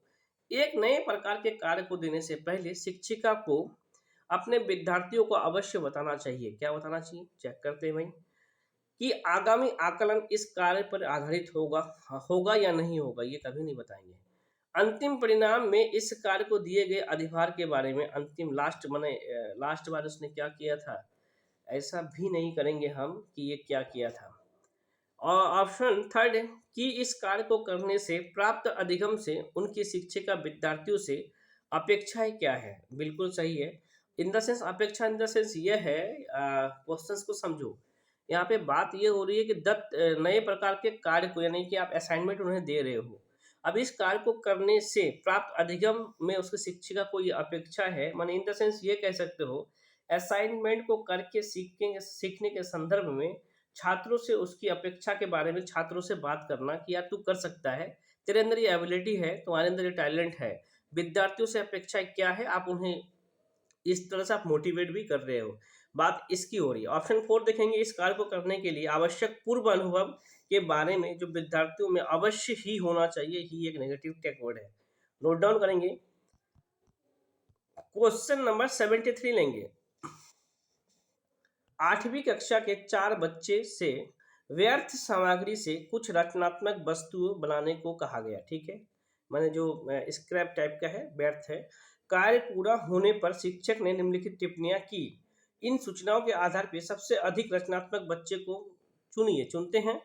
S1: एक नए प्रकार के कार्य को देने से पहले शिक्षिका को अपने विद्यार्थियों को अवश्य बताना चाहिए। क्या बताना चाहिए? चेक करते हैं भाई, कि आगामी आकलन इस कार्य पर आधारित होगा या नहीं होगा, ये कभी नहीं बताएंगे। अंतिम परिणाम में इस कार्य को दिए गए अधिभार के बारे में, अंतिम लास्ट बार उसने क्या किया था, ऐसा भी नहीं करेंगे हम कि ये क्या किया था। और ऑप्शन 3, कि इस कार्य को करने से प्राप्त अधिगम से उनकी शिक्षिका विद्यार्थियों से अपेक्षाएं क्या है। बिल्कुल सही है। इन द सेंस अपेक्षा, इन द सेंस ये है, क्वेश्चंस को समझो। यहाँ पे बात ये हो रही है कि नए प्रकार के कार्य को, यानी कि आप असाइनमेंट उन्हें दे रहे हो। अब इस कार्य को करने से प्राप्त अधिगम में उसकी शिक्षिका को ये अपेक्षा है, माने इन द सेंस ये कह सकते हो, असाइनमेंट को करके सीखने के संदर्भ में छात्रों से उसकी अपेक्षा के बारे में छात्रों से बात करना कि यार तू कर सकता है, तेरे अंदर ये एबिलिटी है, तुम्हारे अंदर ये टैलेंट है। विद्यार्थियों से अपेक्षा क्या है, आप उन्हें इस तरह से आप मोटिवेट भी कर रहे हो। बात इसकी हो रही है। ऑप्शन 4 देखेंगे, इस कार्य को करने के लिए आवश्यक पूर्व अनुभव के बारे में जो विद्यार्थियों में अवश्य ही होना चाहिए, ही एक नेगेटिव टेक वर्ड है। नोट डाउन करेंगे। क्वेश्चन नंबर 73 लेंगे। 8वीं कक्षा के 4 बच्चे से व्यर्थ सामग्री से कुछ रचनात्मक वस्तु बनाने को कहा गया। ठीक है, मैंने जो स्क्रैप टाइप का है, व्यर्थ है। कार्य पूरा होने पर शिक्षक ने निम्नलिखित टिप्पणियां की। इन सूचनाओं के आधार पर सबसे अधिक रचनात्मक बच्चे को चुनते हैं।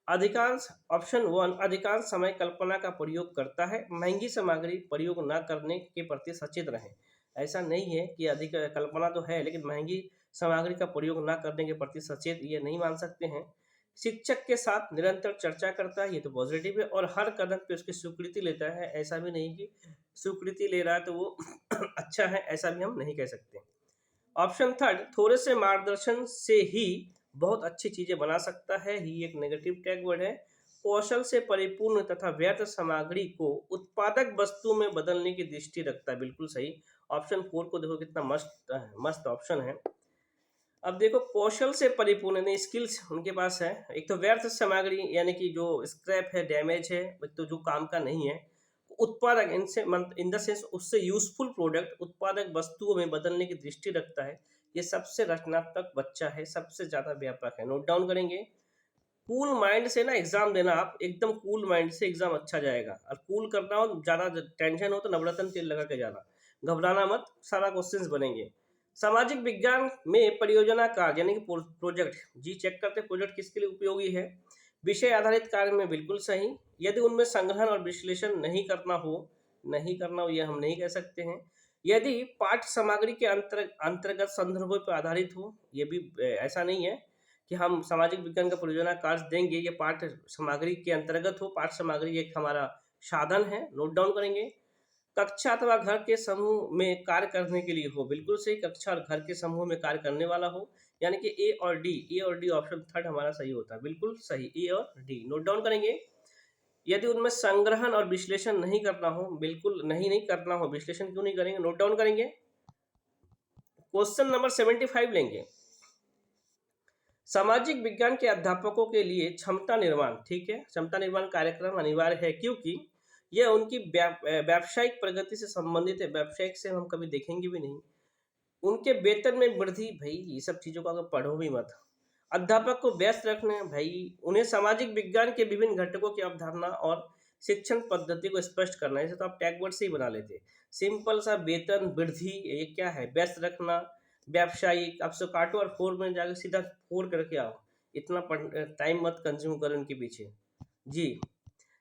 S1: अधिकांश, ऑप्शन 1, अधिकांश समय कल्पना का प्रयोग करता है। महंगी सामग्री प्रयोग न करने के प्रति सचेत रहें। ऐसा नहीं है कि अधिक कल्पना तो है, लेकिन महंगी सामग्री का प्रयोग न करने के प्रति सचेत, ये नहीं मान सकते हैं। शिक्षक के साथ निरंतर चर्चा करता है, ये तो पॉजिटिव है। और हर कदम पे उसकी स्वीकृति लेता है, ऐसा भी नहीं कि स्वीकृति ले रहा है तो वो अच्छा है, ऐसा भी हम नहीं कह सकते। ऑप्शन 3, थोड़े से मार्गदर्शन से ही बहुत अच्छी चीजें बना सकता है, ही एक नेगेटिव टैग वर्ड है। कौशल से परिपूर्ण तथा व्यर्थ सामग्री को उत्पादक वस्तु में बदलने की दृष्टि रखता है। बिल्कुल सही। ऑप्शन 4 को देखो कितना मस्त ऑप्शन है। अब देखो, कौशल से परिपूर्ण यानी स्किल्स उनके पास है। एक तो व्यर्थ सामग्री यानी कि जो स्क्रैप है, डैमेज है, तो जो काम का नहीं है। उत्पादक इनसे इन द सेंस उससे यूजफुल प्रोडक्ट उत्पादक वस्तुओं में बदलने की दृष्टि रखता है। ये सबसे रचनात्मक बच्चा है, सबसे ज्यादा व्यापक है। नोट डाउन करेंगे। कूल माइंड से ना एग्जाम देना, आप एकदम कूल माइंड से एग्जाम अच्छा जाएगा। और कूल करना हो, ज्यादा टेंशन हो तो नवरत्न तेल लगा के जाना, घबराना मत, सारा क्वेश्चंस बनेंगे। सामाजिक विज्ञान में परियोजना कार्य यानी कि प्रोजेक्ट, जी चेक करते प्रोजेक्ट किसके लिए उपयोगी है। विषय आधारित कार्य में बिल्कुल सही। यदि उनमें संग्रहण और विश्लेषण नहीं करना हो, ये हम नहीं कह सकते हैं। यदि पाठ्य सामग्री के अंतर्गत संदर्भों पर आधारित हो, ये भी ऐसा नहीं है कि हम सामाजिक विज्ञान का परियोजना कार्य देंगे ये पाठ्य सामग्री के अंतर्गत हो। पाठ्य सामग्री एक हमारा साधन है। नोट डाउन करेंगे। कक्षा अथवा घर के समूह में कार्य करने के लिए हो, बिल्कुल सही। कक्षा और घर के समूह में कार्य करने वाला हो, यानी कि ए और डी ऑप्शन 3 हमारा सही होता है। बिल्कुल सही, ए और डी। नोट डाउन करेंगे। यदि उनमें संग्रहण और विश्लेषण नहीं करना हो, बिल्कुल नहीं करना हो, विश्लेषण क्यों नहीं करेंगे। नोट डाउन करेंगे। क्वेश्चन नंबर 75 लेंगे। सामाजिक विज्ञान के अध्यापकों के लिए क्षमता निर्माण, ठीक है, क्षमता निर्माण कार्यक्रम अनिवार्य है क्योंकि यह उनकी व्यावसायिक प्रगति से संबंधित है। व्यावसायिक से हम कभी देखेंगे भी नहीं। उनके वेतन में वृद्धि, भाई ये सब चीजों का अगर पढ़ो भी मत। अध्यापक को व्यस्त रखने, भाई उन्हें सामाजिक विज्ञान के विभिन्न घटकों की अवधारणा और शिक्षण पद्धति को स्पष्ट करना। इसे तो आप टैग वर्ड से ही बना लेते। सिंपल सा वेतन वृद्धि, ये क्या है, व्यस्त रखना, व्यावसायिक। अब से काटो और फोर में जाकर सीधा फोर करके आओ, इतना टाइम मत कंज्यूम करो इनके पीछे जी।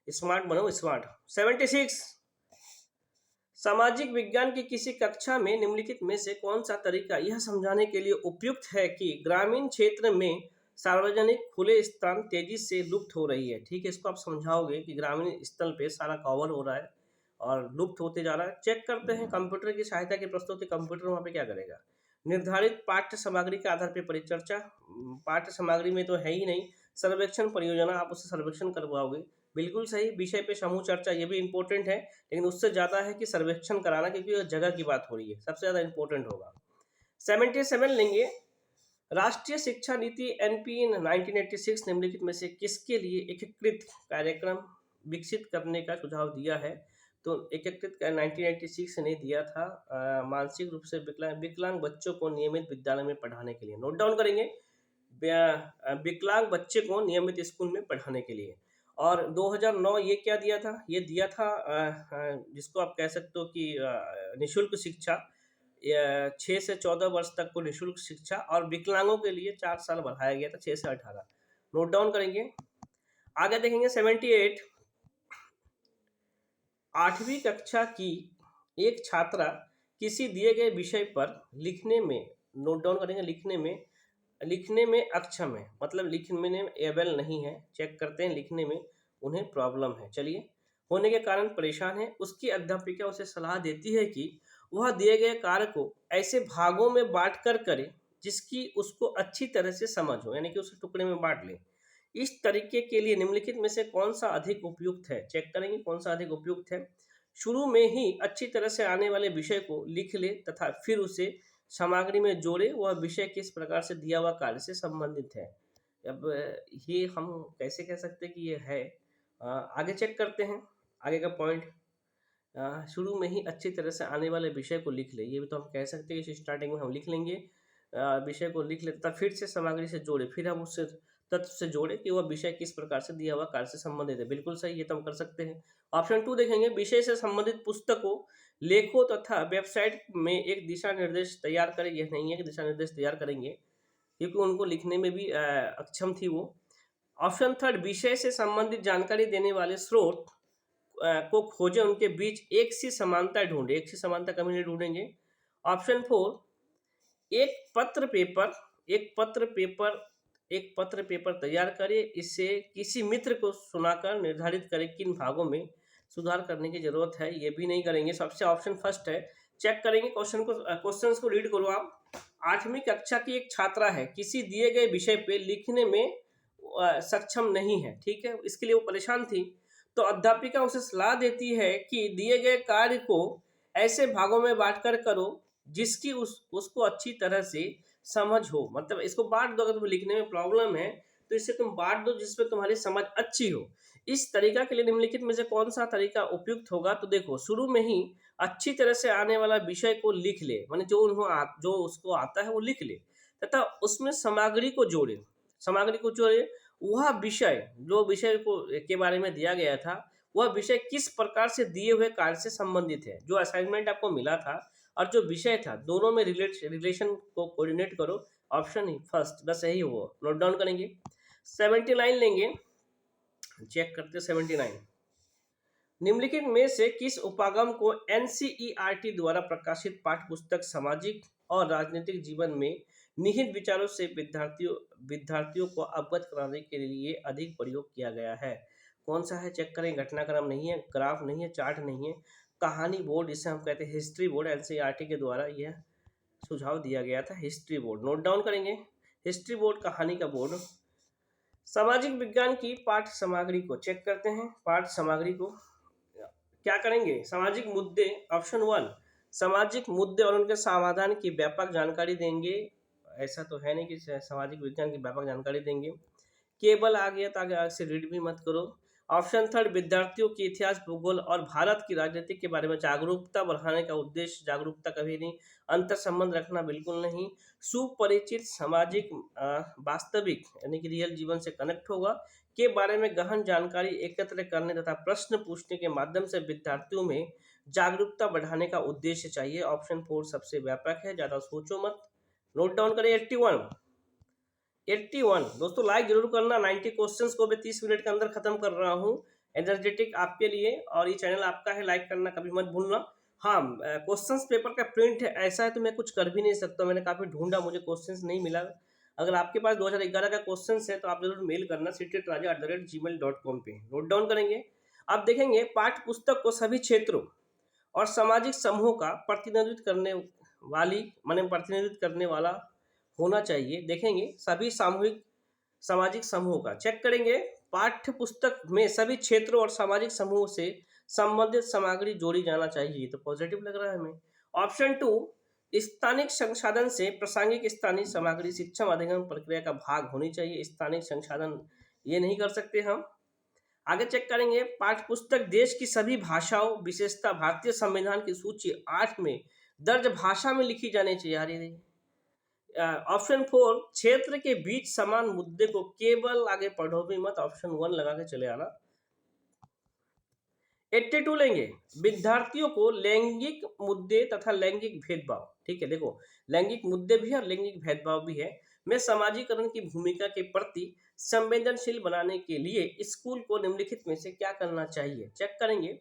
S1: स्मार्ट बनो, स्मार्ट। 76, सामाजिक विज्ञान की किसी कक्षा में निम्नलिखित में से कौन सा तरीका यह समझाने के लिए उपयुक्त है कि ग्रामीण क्षेत्र में सार्वजनिक खुले स्थान तेजी से लुप्त हो रही है। ठीक है, इसको आप समझाओगे कि ग्रामीण स्थल पे सारा कवर हो रहा है और लुप्त होते जा रहा है। चेक करते हैं, कंप्यूटर की सहायता की प्रस्तुति। कंप्यूटर वहाँ पे क्या करेगा, निर्धारित पाठ्य सामग्री के आधार पर परिचर्चा। पाठ्य सामग्री में तो है ही नहीं। सर्वेक्षण परियोजना, आप उससे सर्वेक्षण करवाओगे, बिल्कुल सही। विषय पे समूह चर्चा, ये भी इंपॉर्टेंट है, लेकिन उससे ज़्यादा है कि सर्वेक्षण कराना, क्योंकि वो जगह की बात हो रही है, सबसे ज़्यादा इंपॉर्टेंट होगा। 77 लेंगे, राष्ट्रीय शिक्षा नीति एनपी 1986 निम्नलिखित में से किसके लिए एकीकृत कार्यक्रम विकसित करने का सुझाव दिया है। तो एकीकृत 1986 ने दिया था मानसिक रूप से विकलांग बच्चों को नियमित विद्यालय में पढ़ाने के लिए। नोट डाउन करेंगे, विकलांग बच्चे को नियमित स्कूल में पढ़ाने के लिए। और 2009 ये क्या दिया था, ये दिया था जिसको आप कह सकते हो कि निःशुल्क शिक्षा, 6 से 14 वर्ष तक को निःशुल्क शिक्षा, और विकलांगों के लिए 4 साल बढ़ाया गया था, 6 से 18। नोट डाउन करेंगे। आगे देखेंगे 78, 8वीं कक्षा की एक छात्रा किसी दिए गए विषय पर लिखने में, नोट डाउन करेंगे, लिखने में अक्षम है, मतलब लिखने में एबल नहीं है। चेक करते हैं, लिखने में उन्हें प्रॉब्लम है, चलिए, होने के कारण परेशान है। उसकी अध्यापिका उसे सलाह देती है कि वह दिए गए कार्य को ऐसे भागों में बांट कर करे जिसकी उसको अच्छी तरह से समझ हो, यानी कि उसे टुकड़े में बांट ले। इस तरीके के लिए निम्नलिखित में से कौन सा अधिक उपयुक्त है। चेक करेंगे कौन सा अधिक उपयुक्त है। शुरू में ही अच्छी तरह से आने वाले विषय को लिख ले तथा फिर उसे सामग्री में जोड़े, वह विषय किस प्रकार से दिया हुआ कार्य से संबंधित है। अब ये हम कैसे कह सकते हैं कि ये है, आगे चेक करते हैं आगे का पॉइंट। शुरू में ही अच्छी तरह से आने वाले विषय को लिख ले, ये भी तो हम कह सकते हैं कि स्टार्टिंग में हम लिख लेंगे, विषय को लिख लेता, फिर से सामग्री से जोड़े, फिर हम उससे तत्व से जोड़े कि वह विषय किस प्रकार से दिया हुआ कार्य से संबंधित है। बिल्कुल सही, ये तो हम कर सकते हैं। ऑप्शन 2 देखेंगे, विषय से संबंधित पुस्तकों, लेखों तथा वेबसाइट में एक दिशा निर्देश तैयार करें। यह नहीं है कि दिशा निर्देश तैयार करेंगे, क्योंकि उनको लिखने में भी अक्षम थी वो। ऑप्शन 3, विषय से संबंधित जानकारी देने वाले स्रोत को खोजें, उनके बीच एक सी समानता ढूंढे। एक सी समानता कभी नहीं ढूंढेंगे। ऑप्शन 4, एक पत्र पेपर तैयार करें, इससे किसी मित्र को सुनाकर निर्धारित करें किन भागों में सुधार करने की जरूरत है। ये भी नहीं करेंगे। सबसे ऑप्शन फर्स्ट है। चेक करेंगे क्वेश्चंस को रीड करो आप। 8वीं कक्षा की एक छात्रा है, किसी दिए गए विषय पे लिखने में सक्षम नहीं है, ठीक है, इसके लिए वो परेशान थी। तो अध्यापिका उसे सलाह देती है कि दिए गए कार्य को ऐसे भागों में बांटकर करो जिसकी उसको अच्छी तरह से समझ हो। मतलब इसको बांट दो, अगर तुम्हें लिखने में प्रॉब्लम है तो इसे तुम बांट दो जिसमें तुम्हारी समझ अच्छी हो। इस तरीका के लिए निम्नलिखित में से कौन सा तरीका उपयुक्त होगा। तो देखो, शुरू में ही अच्छी तरह से आने वाला विषय को लिख ले, माने जो उसको आता है वो लिख ले, तथा उसमें सामग्री को जोड़े। वह विषय, जो विषय को के बारे में दिया गया था, वह विषय किस प्रकार से दिए हुए कार्य से संबंधित है। जो असाइनमेंट आपको मिला था और जो विषय था, दोनों में रिलेशन को कोऑर्डिनेट करो। ऑप्शन ही फर्स्ट बस यही हो। नोट डाउन करेंगे। 79 लेंगे, चेक करते 79, निम्नलिखित में से किस उपागम को एनसीईआरटी द्वारा प्रकाशित पाठ्यपुस्तक सामाजिक और राजनीतिक जीवन में निहित विचारों से विद्यार्थियों को अवगत कराने के लिए अधिक प्रयोग किया गया है। कौन सा है, चेक करें। घटनाक्रम नहीं है, ग्राफ नहीं है, चार्ट नहीं है, कहानी बोर्ड, जिसे हम कहते हैं हिस्ट्री बोर्ड। एनसीईआरटी के द्वारा यह सुझाव दिया गया था, हिस्ट्री बोर्ड। नोट डाउन करेंगे, हिस्ट्री बोर्ड, कहानी का बोर्ड। सामाजिक विज्ञान की पाठ्य सामग्री को चेक करते हैं। पाठ्य सामग्री को क्या करेंगे, सामाजिक मुद्दे। ऑप्शन 1, सामाजिक मुद्दे और उनके समाधान की व्यापक जानकारी देंगे। ऐसा तो है नहीं कि सामाजिक विज्ञान की व्यापक जानकारी देंगे। केबल आ गया तो आगे से रीड भी मत करो। ऑप्शन थर्ड, विद्यार्थियों के इतिहास, भूगोल और भारत की राजनीति के बारे में जागरूकता बढ़ाने का उद्देश्य, जागरूकता कभी नहीं, अंतर संबंध रखना बिल्कुल नहीं, सुपरिचित सामाजिक वास्तविक यानी कि रियल जीवन से कनेक्ट होगा के बारे में गहन जानकारी एकत्र करने तथा प्रश्न पूछने के माध्यम से विद्यार्थियों में जागरूकता बढ़ाने का उद्देश्य चाहिए। ऑप्शन फोर सबसे व्यापक है, ज्यादा सोचो मत। नोट डाउन करें 81 दोस्तों, लाइक जरूर करना। 90 क्वेश्चंस को मैं 30 मिनट के अंदर खत्म कर रहा हूँ, एनर्जेटिक आपके लिए, और ये चैनल आपका है, लाइक करना कभी मत भूलना। हाँ, क्वेश्चंस पेपर का प्रिंट ऐसा है तो मैं कुछ कर भी नहीं सकता, मैंने काफ़ी ढूंढा, मुझे क्वेश्चंस नहीं मिला। अगर आपके पास 2011 का क्वेश्चंस है तो आप जरूर मेल करना ctraja@gmail.com पे। नोट डाउन करेंगे। अब देखेंगे पाठ्य पुस्तक को सभी क्षेत्रों और सामाजिक समूहों का प्रतिनिधित्व करने वाली प्रतिनिधित्व करने वाला होना चाहिए। देखेंगे सभी सामूहिक सामाजिक समूहों का चेक करेंगे। पाठ्य पुस्तक में सभी क्षेत्रों और सामाजिक समूहों से संबंधित सामग्री जोड़ी जाना चाहिए, तो पॉजिटिव लग रहा है हमें। ऑप्शन टू, स्थानिक संसाधन से प्रासंगिक स्थानीय सामग्री शिक्षण अधिगम प्रक्रिया का भाग होनी चाहिए। स्थानिक संसाधन ये नहीं कर सकते हम। आगे चेक करेंगे पाठ्य पुस्तक देश की सभी भाषाओं, विशेषता भारतीय संविधान की सूची 8 में दर्ज भाषा में लिखी जानी चाहिए। ऑप्शन फोर, क्षेत्र के बीच समान मुद्दे को केवल, आगे पढ़ो भी मत, ऑप्शन 1 लगा के चले आना। 82 लेंगे, विद्यार्थियों को लैंगिक मुद्दे तथा लैंगिक भेदभाव, ठीक है, देखो लैंगिक मुद्दे भी है और लैंगिक भेदभाव भी है, में समाजीकरण की भूमिका के प्रति संवेदनशील बनाने के लिए स्कूल को निम्नलिखित में से क्या करना चाहिए। चेक करेंगे।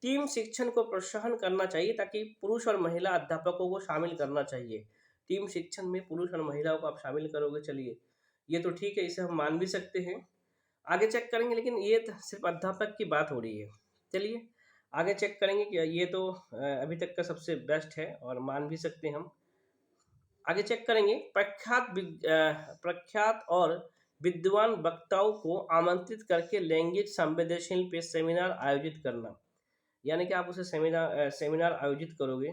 S1: टीम शिक्षण को प्रोत्साहन करना चाहिए ताकि पुरुष और महिला अध्यापकों को शामिल करना चाहिए। टीम शिक्षण में पुरुष और महिलाओं को आप शामिल करोगे, चलिए ये तो ठीक है, इसे हम मान भी सकते हैं। आगे चेक करेंगे, लेकिन ये तो सिर्फ अध्यापक की बात हो रही है। चलिए आगे चेक करेंगे कि ये तो अभी तक का सबसे बेस्ट है और मान भी सकते हैं हम। आगे चेक करेंगे प्रख्यात और विद्वान वक्ताओं को आमंत्रित करके लैंगिक संवेदनशील पे सेमिनार आयोजित करना, यानी कि आप उसे सेमिनार आयोजित करोगे।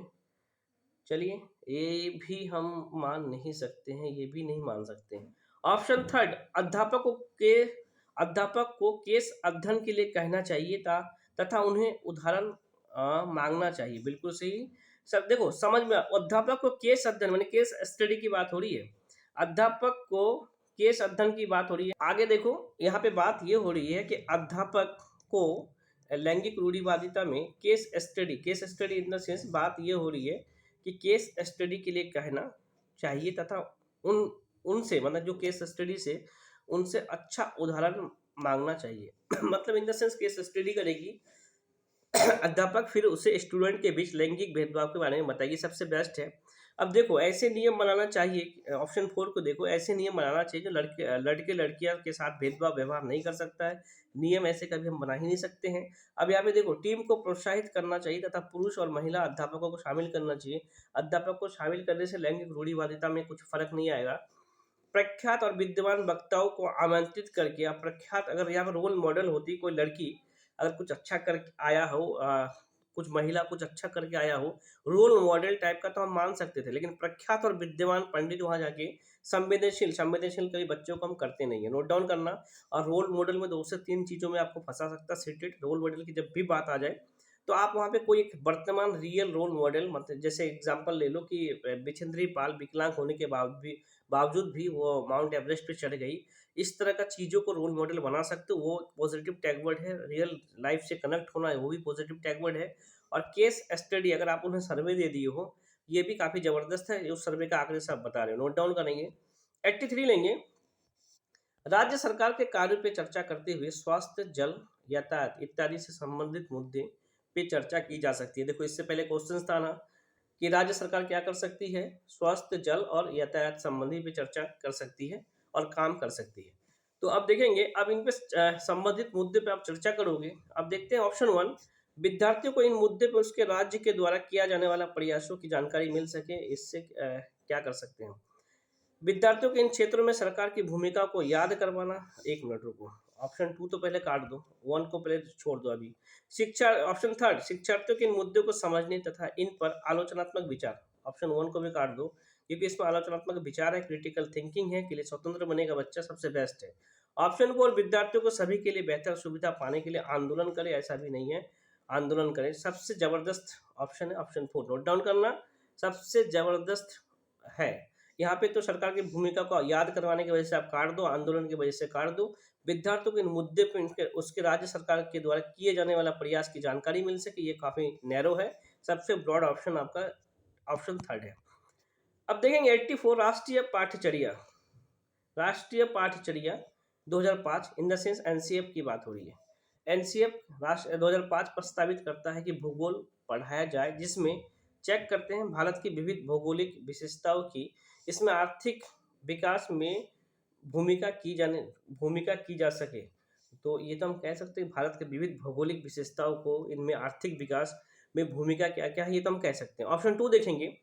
S1: चलिए ये भी हम मान नहीं सकते हैं, ये भी नहीं मान सकते हैं। ऑप्शन थर्ड, अध्यापक को केस अध्ययन के लिए कहना चाहिए तथा उन्हें उदाहरण मांगना चाहिए। बिल्कुल सही सर। देखो समझ में, अध्यापक को केस अध्ययन माने केस स्टडी की बात हो रही है, अध्यापक को केस अध्ययन की बात हो रही है। आगे देखो यहाँ पे बात ये हो रही है कि अध्यापक को लैंगिक रूढ़िवादिता में case study in the sense बात ये हो रही है कि केस स्टडी के लिए कहना चाहिए तथा उनसे जो केस स्टडी से उनसे अच्छा उदाहरण मांगना चाहिए। मतलब in the sense case study करेगी अध्यापक, फिर उसे स्टूडेंट के बीच लैंगिक भेदभाव के बारे में बताएगी, सबसे बेस्ट है। अब देखो ऐसे नियम बनाना चाहिए, ऑप्शन 4 को देखो, ऐसे नियम बनाना चाहिए जो लड़के लड़कियां के साथ भेदभाव व्यवहार नहीं कर सकता है। नियम ऐसे कभी हम बना ही नहीं सकते हैं। अब यहाँ पे देखो टीम को प्रोत्साहित करना चाहिए तथा पुरुष और महिला अध्यापकों को शामिल करना चाहिए। अध्यापक को शामिल करने से लैंगिक रूढ़िवादिता में कुछ फर्क नहीं आएगा। प्रख्यात और विद्वान वक्ताओं को आमंत्रित करके, या प्रख्यात अगर यहाँ पर रोल मॉडल होती कोई लड़की, अगर कुछ अच्छा कर आया हो, कुछ महिला कुछ अच्छा करके आया हो, रोल मॉडल टाइप का, तो हम मान सकते थे। लेकिन प्रख्यात और विद्वान पंडित वहां जाके संवेदनशील कभी बच्चों को हम करते नहीं है। नोट डाउन करना। और रोल मॉडल में 2 से 3 चीजों में आपको फंसा सकता है। रोल मॉडल की जब भी बात आ जाए तो आप वहाँ पे कोई एक वर्तमान रियल रोल मॉडल, मतलब जैसे एग्जांपल ले लो कि बिछेंद्री पाल विकलांग होने के बावजूद भी वो माउंट एवरेस्ट पे चढ़ गई। इस तरह का चीज़ों को रोल मॉडल बना सकते हो, वो पॉजिटिव टैग वर्ड है। रियल लाइफ से कनेक्ट होना है, वो भी पॉजिटिव टैग वर्ड है। और केस स्टडी अगर आप उन्हें सर्वे दे दिए हो, ये भी काफ़ी ज़बरदस्त है। उस सर्वे का आंकड़े सब बता रहे हो, नोट डाउन करेंगे। 83 लेंगे, राज्य सरकार के कार्यों पे चर्चा करते हुए स्वास्थ्य, जल, यातायात इत्यादि से संबंधित मुद्दे पे चर्चा की जा सकती है। देखो इससे पहले क्वेश्चन था ना कि राज्य सरकार क्या कर सकती है, स्वास्थ्य, जल और यातायात संबंधी पे चर्चा कर सकती है और काम कर सकती है। तो अब देखेंगे, अब इन पे संबंधित मुद्दे पे आप चर्चा करोगे। अब देखते हैं ऑप्शन 1, विद्यार्थियों को इन मुद्दे पे उसके राज्य के द्वारा किया जाने वाला प्रयासों की जानकारी मिल सके, इससे क्या कर सकते हैं। विद्यार्थियों के इन क्षेत्रों में सरकार की भूमिका को याद करवाना। 1 मिनट रुको, ऑप्शन 2 तो पहले काट दो, 1 को पहले छोड़ दो अभी। शिक्षा, ऑप्शन थर्ड, शिक्षार्थियों के इन मुद्दों को समझने तथा इन पर आलोचनात्मक विचार, ऑप्शन 1 को भी काट दो, क्योंकि इसमें आलोचनात्मक विचार है, क्रिटिकल थिंकिंग है, के लिए स्वतंत्र बनेगा बच्चा सबसे बेस्ट है। ऑप्शन 4 विद्यार्थियों को सभी के लिए बेहतर सुविधा पाने के लिए आंदोलन करे, ऐसा भी नहीं है, आंदोलन करें, सबसे जबरदस्त ऑप्शन है ऑप्शन 4, नोट डाउन करना, सबसे जबरदस्त है। यहाँ पे तो सरकार की भूमिका को याद करवाने की वजह से आप काट दो, आंदोलन की वजह से काट दो, विद्यार्थियों के इन मुद्दे पे उसके राज्य सरकार के द्वारा किए जाने वाला प्रयास की जानकारी मिल सके, ये काफी नैरो है, सबसे ब्रॉड ऑप्शन आपका ऑप्शन 3 है। अब देखेंगे 84 राष्ट्रीय पाठ्यचर्या 2005 इन द सेंस एनसीएफ की बात हो रही है। एनसीएफ राष्ट्र 2005 प्रस्तावित करता है कि भूगोल पढ़ाया जाए, जिसमें चेक करते हैं भारत की विविध भौगोलिक विशेषताओं की, इसमें आर्थिक विकास में भूमिका की जा सके। तो ये तो हम कह सकते हैं भारत के विविध भौगोलिक विशेषताओं को, इनमें आर्थिक विकास में भूमिका क्या क्या है, ये तो हम कह सकते हैं। ऑप्शन 2 देखेंगे,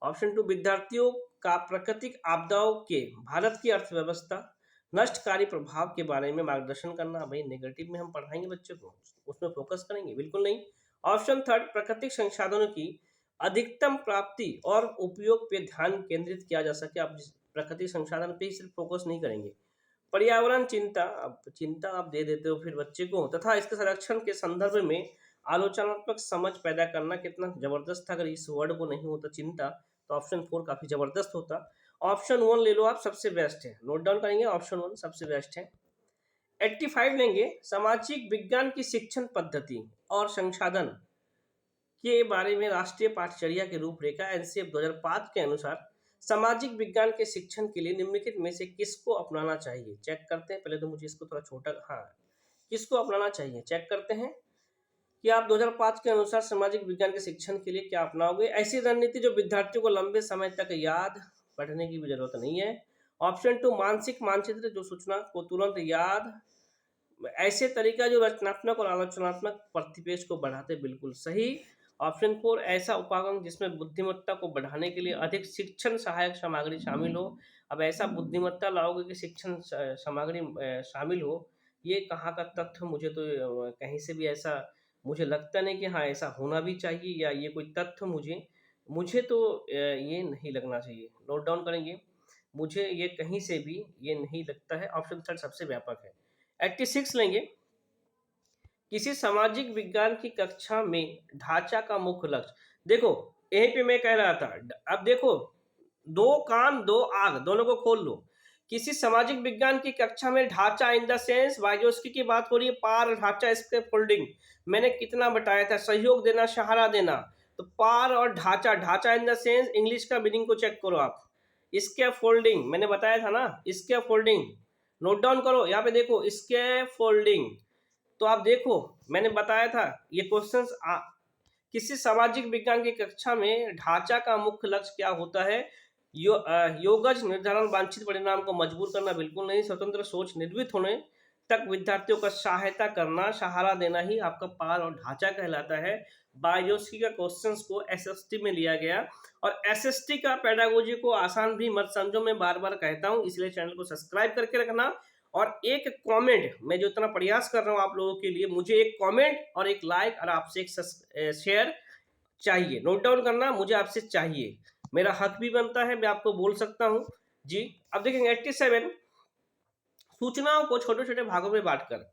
S1: ऑप्शन 2 विद्यार्थियों का प्राकृतिक आपदाओं के भारत की अर्थव्यवस्था नष्टकारी प्रभाव के बारे में मार्गदर्शन करना। भाई नेगेटिव में हम पढ़ाएंगे बच्चों को, उसमें फोकस करेंगे, बिल्कुल नहीं। ऑप्शन 3 प्राकृतिक संसाधनों की अधिकतम प्राप्ति और उपयोग पे ध्यान केंद्रित किया जा सके, आप प्राकृतिक संसाधन पे ही सिर्फ फोकस नहीं करेंगे। पर्यावरण चिंता आप दे देते हो फिर बच्चे को, तथा इसके संरक्षण के संदर्भ में आलोचनात्मक समझ पैदा करना, कितना जबरदस्त था, अगर इस वर्ड को नहीं होता चिंता तो ऑप्शन 4 काफी जबरदस्त होता। ऑप्शन 1 ले लो आप, सबसे बेस्ट है, नोट डाउन करेंगे, ऑप्शन 1 सबसे बेस्ट है। 85 लेंगे, सामाजिक विज्ञान की शिक्षण पद्धति और संसाधन के बारे में राष्ट्रीय पाठ्यचर्या की रूपरेखा एनसीएफ 2005 के अनुसार सामाजिक विज्ञान के शिक्षण के लिए निम्नलिखित में से किसको अपनाना चाहिए। चेक करते हैं, पहले तो मुझे इसको थोड़ा छोटा, हाँ किसको अपनाना चाहिए चेक करते हैं कि आप 2005 के अनुसार सामाजिक विज्ञान के शिक्षण के लिए क्या अपनाओगे। ऐसी रणनीति जो विद्यार्थियों को लंबे समय तक याद, पढ़ने की भी जरूरत नहीं है। ऑप्शन 2 मानसिक मानचित्र जो सूचना को तुरंत याद, ऐसे तरीका जो रचनात्मक और आलोचनात्मक प्रतिपेश को बढ़ाते, बिल्कुल सही। ऑप्शन 4 ऐसा उपागम जिसमें बुद्धिमत्ता को बढ़ाने के लिए अधिक शिक्षण सहायक सामग्री शामिल हो। अब ऐसा बुद्धिमत्ता लाओगे कि शिक्षण सामग्री शामिल हो, ये कहाँ का तथ्य, मुझे तो कहीं से भी ऐसा मुझे लगता नहीं कि हाँ ऐसा होना भी चाहिए, या ये कोई तथ्य मुझे तो ये नहीं लगना चाहिए। नोट डाउन करेंगे, मुझे ये कहीं से भी ये नहीं लगता है। ऑप्शन 3 सबसे व्यापक है। 86 लेंगे, किसी सामाजिक विज्ञान की कक्षा में ढांचा का मुख्य लक्ष्य। देखो यहीं पे मैं कह रहा था, अब देखो दो कान दो आग दोनों को खोल लो। किसी सामाजिक विज्ञान की कक्षा में ढांचा इन द सेंस वाइजोस्की की बात हो रही है, पार ढांचा स्केप फोल्डिंग, मैंने कितना बताया था, सहयोग देना सहारा देना, तो पार और ढांचा, ढांचा इन द सेंस इंग्लिश का मीनिंग को चेक करो आप, स्केप फोल्डिंग मैंने बताया था ना, स्केप फोल्डिंग नोट डाउन करो, यहाँ पे देखो स्केप फोल्डिंग, तो आप देखो मैंने बताया था ये क्वेश्चंस किसी सामाजिक विज्ञान की कक्षा में ढांचा का मुख्य लक्ष्य क्या होता है, योगज निर्धारण वांछित परिणाम को मजबूर करना, बिल्कुल नहीं, स्वतंत्र सोच निर्मित होने तक विद्यार्थियों का सहायता करना, सहारा देना ही आपका पार और ढांचा कहलाता है। बायोस्की का क्वेश्चंस को एसएसटी में लिया गया, और एसएसटी का पेडागोजी को आसान भी मत समझो, मैं बार बार कहता हूं, इसलिए चैनल को सब्सक्राइब करके रखना, और एक कमेंट, मैं जो इतना प्रयास कर रहा हूं आप लोगों के लिए, मुझे एक कमेंट और एक लाइक और आपसे एक शेयर चाहिए, नोट डाउन करना, मुझे आपसे चाहिए, मेरा हक भी बनता है, मैं आपको बोल सकता हूं जी। अब देखेंगे 87 सूचनाओं को छोटे छोटे भागों में बांटकर,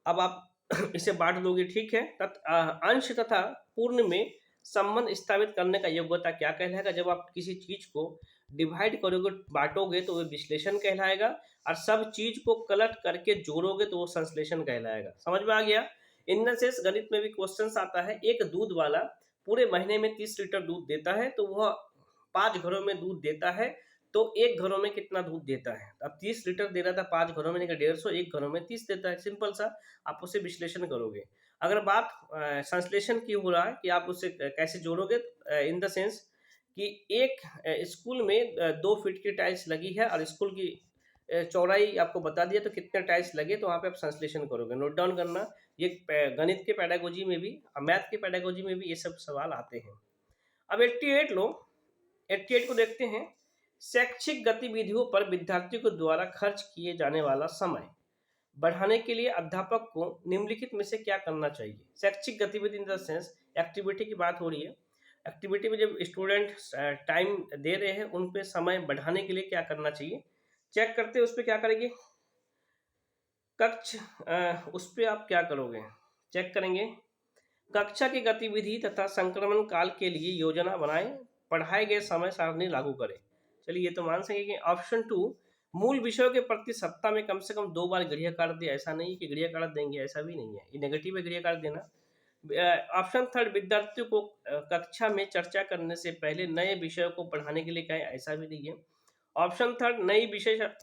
S1: अब आप इसे बांट दोगे, ठीक है, अंश तथा पूर्ण में संबंध स्थापित करने का योग्यता क्या कहलाएगा। जब आप किसी चीज को डिवाइड करोगे, बांटोगे, तो वो विश्लेषण कहलाएगा, और सब चीज को कलेक्ट करके जोड़ोगे तो वो संश्लेषण कहलाएगा। समझ में आ गया। इन सेंस गणित में भी क्वेश्चन आता है, एक दूध वाला पूरे महीने में 30 लीटर दूध देता है, तो वह 5 घरों में दूध देता है, तो एक घरों में कितना दूध देता है। अब 30 लीटर दे रहा था, 5 घरों में 150, एक घरों में 30 देता है, सिंपल सा, आप उसे विश्लेषण करोगे। अगर बात संश्लेषण की हो रहा है कि आप उसे कैसे जोड़ोगे, इन द सेंस कि एक स्कूल में 2 फीट की टाइल्स लगी है, और स्कूल की चौड़ाई आपको बता दिया, तो कितने टाइल्स लगे, तो वहाँ पे आप संश्लेषण करोगे, नोट डाउन करना। ये गणित के पेडागोजी में भी, मैथ के पेडागोजी में भी ये सब सवाल आते हैं। अब 88 लो, 88 को देखते हैं, शैक्षिक गतिविधियों पर विद्यार्थियों के द्वारा खर्च किए जाने वाला समय बढ़ाने के लिए अध्यापक को निम्नलिखित में से क्या करना चाहिए। शैक्षिक गतिविधि इन द सेंस एक्टिविटी की बात हो रही है। एक्टिविटी में जब स्टूडेंट टाइम दे रहे हैं उन पे समय बढ़ाने के लिए क्या करना चाहिए, चेक करते हैं उस पर क्या करेंगे, उस पर आप क्या करोगे, चेक करेंगे कक्षा की गतिविधि तथा संक्रमण काल के लिए योजना बनाएं, पढ़ाए गए समय सारणी लागू करें। चलिए ये तो मान सकेंगे कि ऑप्शन 2 मूल विषयों के प्रति सप्ताह में कम से कम 2 बार गृह कार्य दे, ऐसा नहीं कि गृह कार्य देंगे, ऐसा भी नहीं है, ये नेगेटिव है गृह कार्य देना। ऑप्शन 3 विद्यार्थियों को कक्षा में चर्चा करने से पहले नए विषयों को पढ़ाने के लिए कहें, ऐसा भी नहीं है। ऑप्शन 3 नई विषय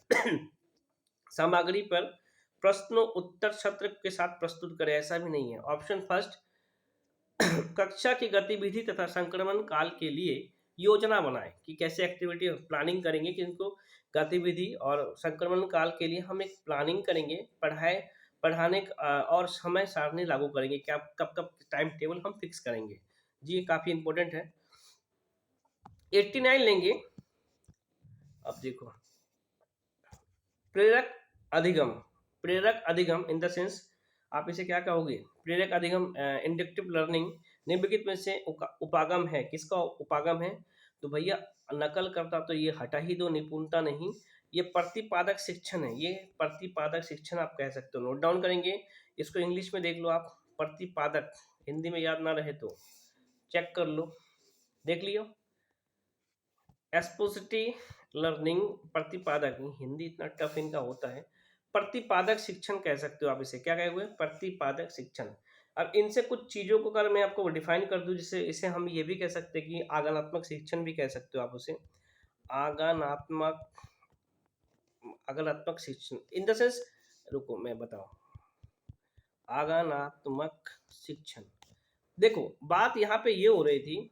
S1: सामग्री पर प्रश्नों उत्तर सत्र के साथ प्रस्तुत करें, ऐसा भी नहीं है। ऑप्शन फर्स्ट कक्षा की गतिविधि तथा संक्रमण काल के लिए योजना बनाएं कि कैसे एक्टिविटी प्लानिंग करेंगे कि इनको गतिविधि और संक्रमण काल के लिए हम एक प्लानिंग करेंगे, पढ़ाने और समय सारणी लागू करेंगे, क्या कब कब टाइम टेबल हम फिक्स करेंगे। जी ये काफी इंपॉर्टेंट है। 89 लेंगे। अब देखो प्रेरक अधिगम, प्रेरक अधिगम इन द सेंस आप इसे क्या कहोगे, प्रेरक अधिगम इंडक्टिव लर्निंग निम्नलिखित में से उपागम है, किसका उपागम है, तो भैया नकल करता तो ये हटा ही दो, निपुणता नहीं, ये प्रतिपादक शिक्षण है, ये प्रतिपादक शिक्षण आप कह सकते हो। नोट डाउन करेंगे इसको, इंग्लिश में देख लो आप, प्रतिपादक, हिंदी में याद ना रहे तो चेक कर लो, देख लियो। एक्सपोजिटिव लर्निंग प्रतिपादक, हिंदी इतना टफ इनका होता है, प्रतिपादक शिक्षण कह सकते हो आप इसे, क्या कहे हुए, प्रतिपादक शिक्षण। अब इनसे कुछ चीजों को अगर मैं आपको डिफाइन कर दूं, जिससे इसे हम ये भी कह सकते हैं कि आगमनात्मक शिक्षण भी कह सकते हो आप उसे, आगमनात्मक आगमनात्मक शिक्षण इन द सेंस, रुको मैं बताऊं, आगमनात्मक शिक्षण। देखो बात यहाँ पे ये हो रही थी,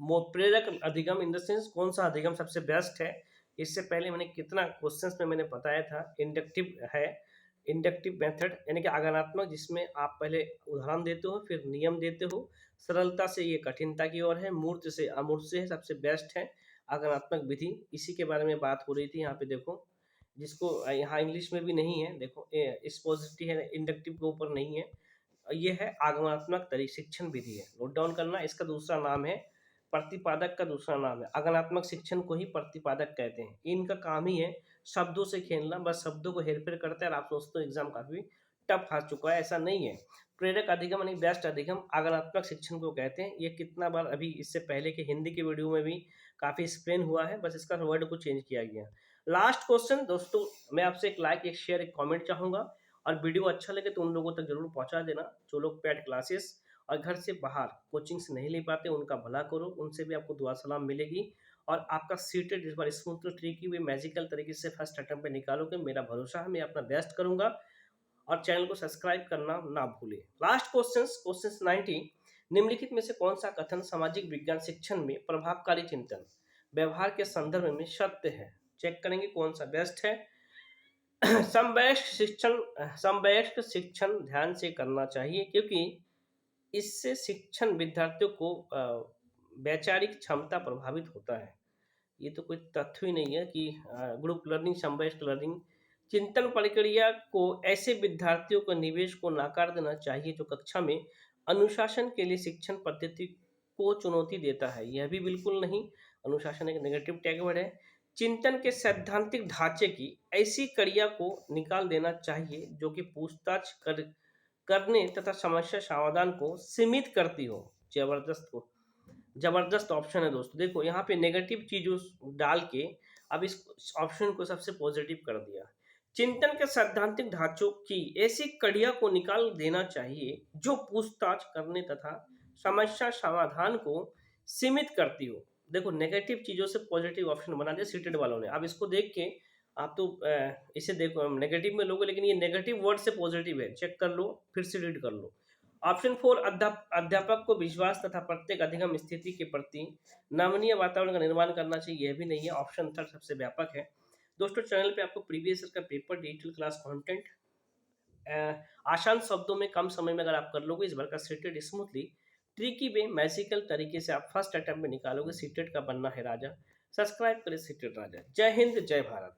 S1: प्रेरक अधिगम इन द सेंस कौन सा अधिगम सबसे बेस्ट है, इससे पहले मैंने कितना क्वेश्चंस में मैंने बताया था, इंडक्टिव है, इंडक्टिव मेथड यानी कि आगमनात्मक, जिसमें आप पहले उदाहरण देते हो फिर नियम देते हो, सरलता से ये कठिनता की ओर है, मूर्त से अमूर्त से सबसे बेस्ट है आगमनात्मक विधि, इसी के बारे में बात हो रही थी। यहाँ पे देखो जिसको यहाँ इंग्लिश में भी नहीं है, देखो इस पॉजिटिव है, इंडक्टिव के ऊपर नहीं है, ये है आगमनात्मक शिक्षण विधि है, नोट डाउन करना, इसका दूसरा नाम है, प्रतिपादक का दूसरा नाम है, आगमनात्मक शिक्षण को ही प्रतिपादक कहते हैं। इनका काम ही है शब्दों से खेलना, बस शब्दों को हेरफेर करते हैं और आप सोचते हो एग्जाम काफी टफ आ चुका है, ऐसा नहीं है। प्रेरक अधिगम यानी बेस्ट अधिगम आगमनात्मक शिक्षण को कहते हैं, ये कितना बार अभी इससे पहले के हिंदी के वीडियो में भी काफी एक्सप्लेन हुआ है, बस इसका वर्ड को चेंज किया गया। लास्ट क्वेश्चन दोस्तों, मैं आपसे एक लाइक, एक शेयर, एक कॉमेंट चाहूंगा, और वीडियो अच्छा लगे तो उन लोगों तक जरूर पहुंचा देना जो लोग पेड क्लासेस और घर से बाहर कोचिंग से नहीं ले पाते, उनका भला करो, उनसे भी आपको दुआ सलाम मिलेगी, और आपका सीटेड इस बार स्मूथ ट्रिकी हुई मैजिकल तरीके से फर्स्ट अटेम्प्ट पे निकालोगे, मेरा भरोसा है, मैं अपना बेस्ट करूंगा, और चैनल को सब्सक्राइब करना ना भूलें। लास्ट क्वेश्चन 90, निम्नलिखित में से कौन सा कथन सामाजिक विज्ञान शिक्षण में प्रभावकारी चिंतन व्यवहार के संदर्भ में सत्य है, चेक करेंगे कौन सा बेस्ट है। समवयस्क शिक्षण ध्यान से करना चाहिए, क्योंकि इससे शिक्षण विद्यार्थियों को वैचारिक क्षमता प्रभावित होता है, ये तो कोई तथ्य ही नहीं है कि ग्रुप लर्निंग, समवयस्क लर्निंग, चिंतन प्रक्रिया को ऐसे विद्यार्थियों को निवेश को नकार देना चाहिए जो कक्षा में अनुशासन के लिए शिक्षण पद्धति को चुनौती देता है, यह भी बिल्कुल नहीं, अनुशासन एक नेगेटिव टैगवर्ड है। चिंतन के सैद्धांतिक ढांचे की ऐसी क्रिया को निकाल देना चाहिए जो कि पूछताछ करने तथा समस्या समाधान को सीमित करती हो, जबरदस्त ऑप्शन है दोस्तों। देखो यहाँ पे नेगेटिव चीजों डाल के अब इस ऑप्शन को सबसे पॉजिटिव कर दिया, चिंतन के सैद्धांतिक ढांचों की ऐसी कड़िया को निकाल देना चाहिए जो पूछताछ करने तथा समस्या समाधान को सीमित करती हो। देखो नेगेटिव चीजों से पॉजिटिव ऑप्शन बना दिया सीटेड वालों ने। अब इसको देख के आप तो इसे देखो नेगेटिव में लोगे, लेकिन ये नेगेटिव वर्ड से पॉजिटिव है, चेक कर लो, फिर से रीड कर लो। ऑप्शन 4 अध्यापक को विश्वास तथा प्रत्येक अधिगम स्थिति के प्रति नमनीय वातावरण का निर्माण करना चाहिए, यह भी नहीं है। ऑप्शन 3 सबसे व्यापक है। दोस्तों चैनल पे आपको प्रीवियस ईयर का पेपर, डिजिटल क्लास कंटेंट आसान शब्दों में कम समय में अगर आप कर लोगे, इस बार का सीटेट स्मूथली ट्रिकी वे मैजिकल तरीके से आप फर्स्ट अटेम्प्ट में निकालोगे, सीटेट का बनना है राजा। सब्सक्राइब करें सीटेट राजा। जय हिंद, जय भारत।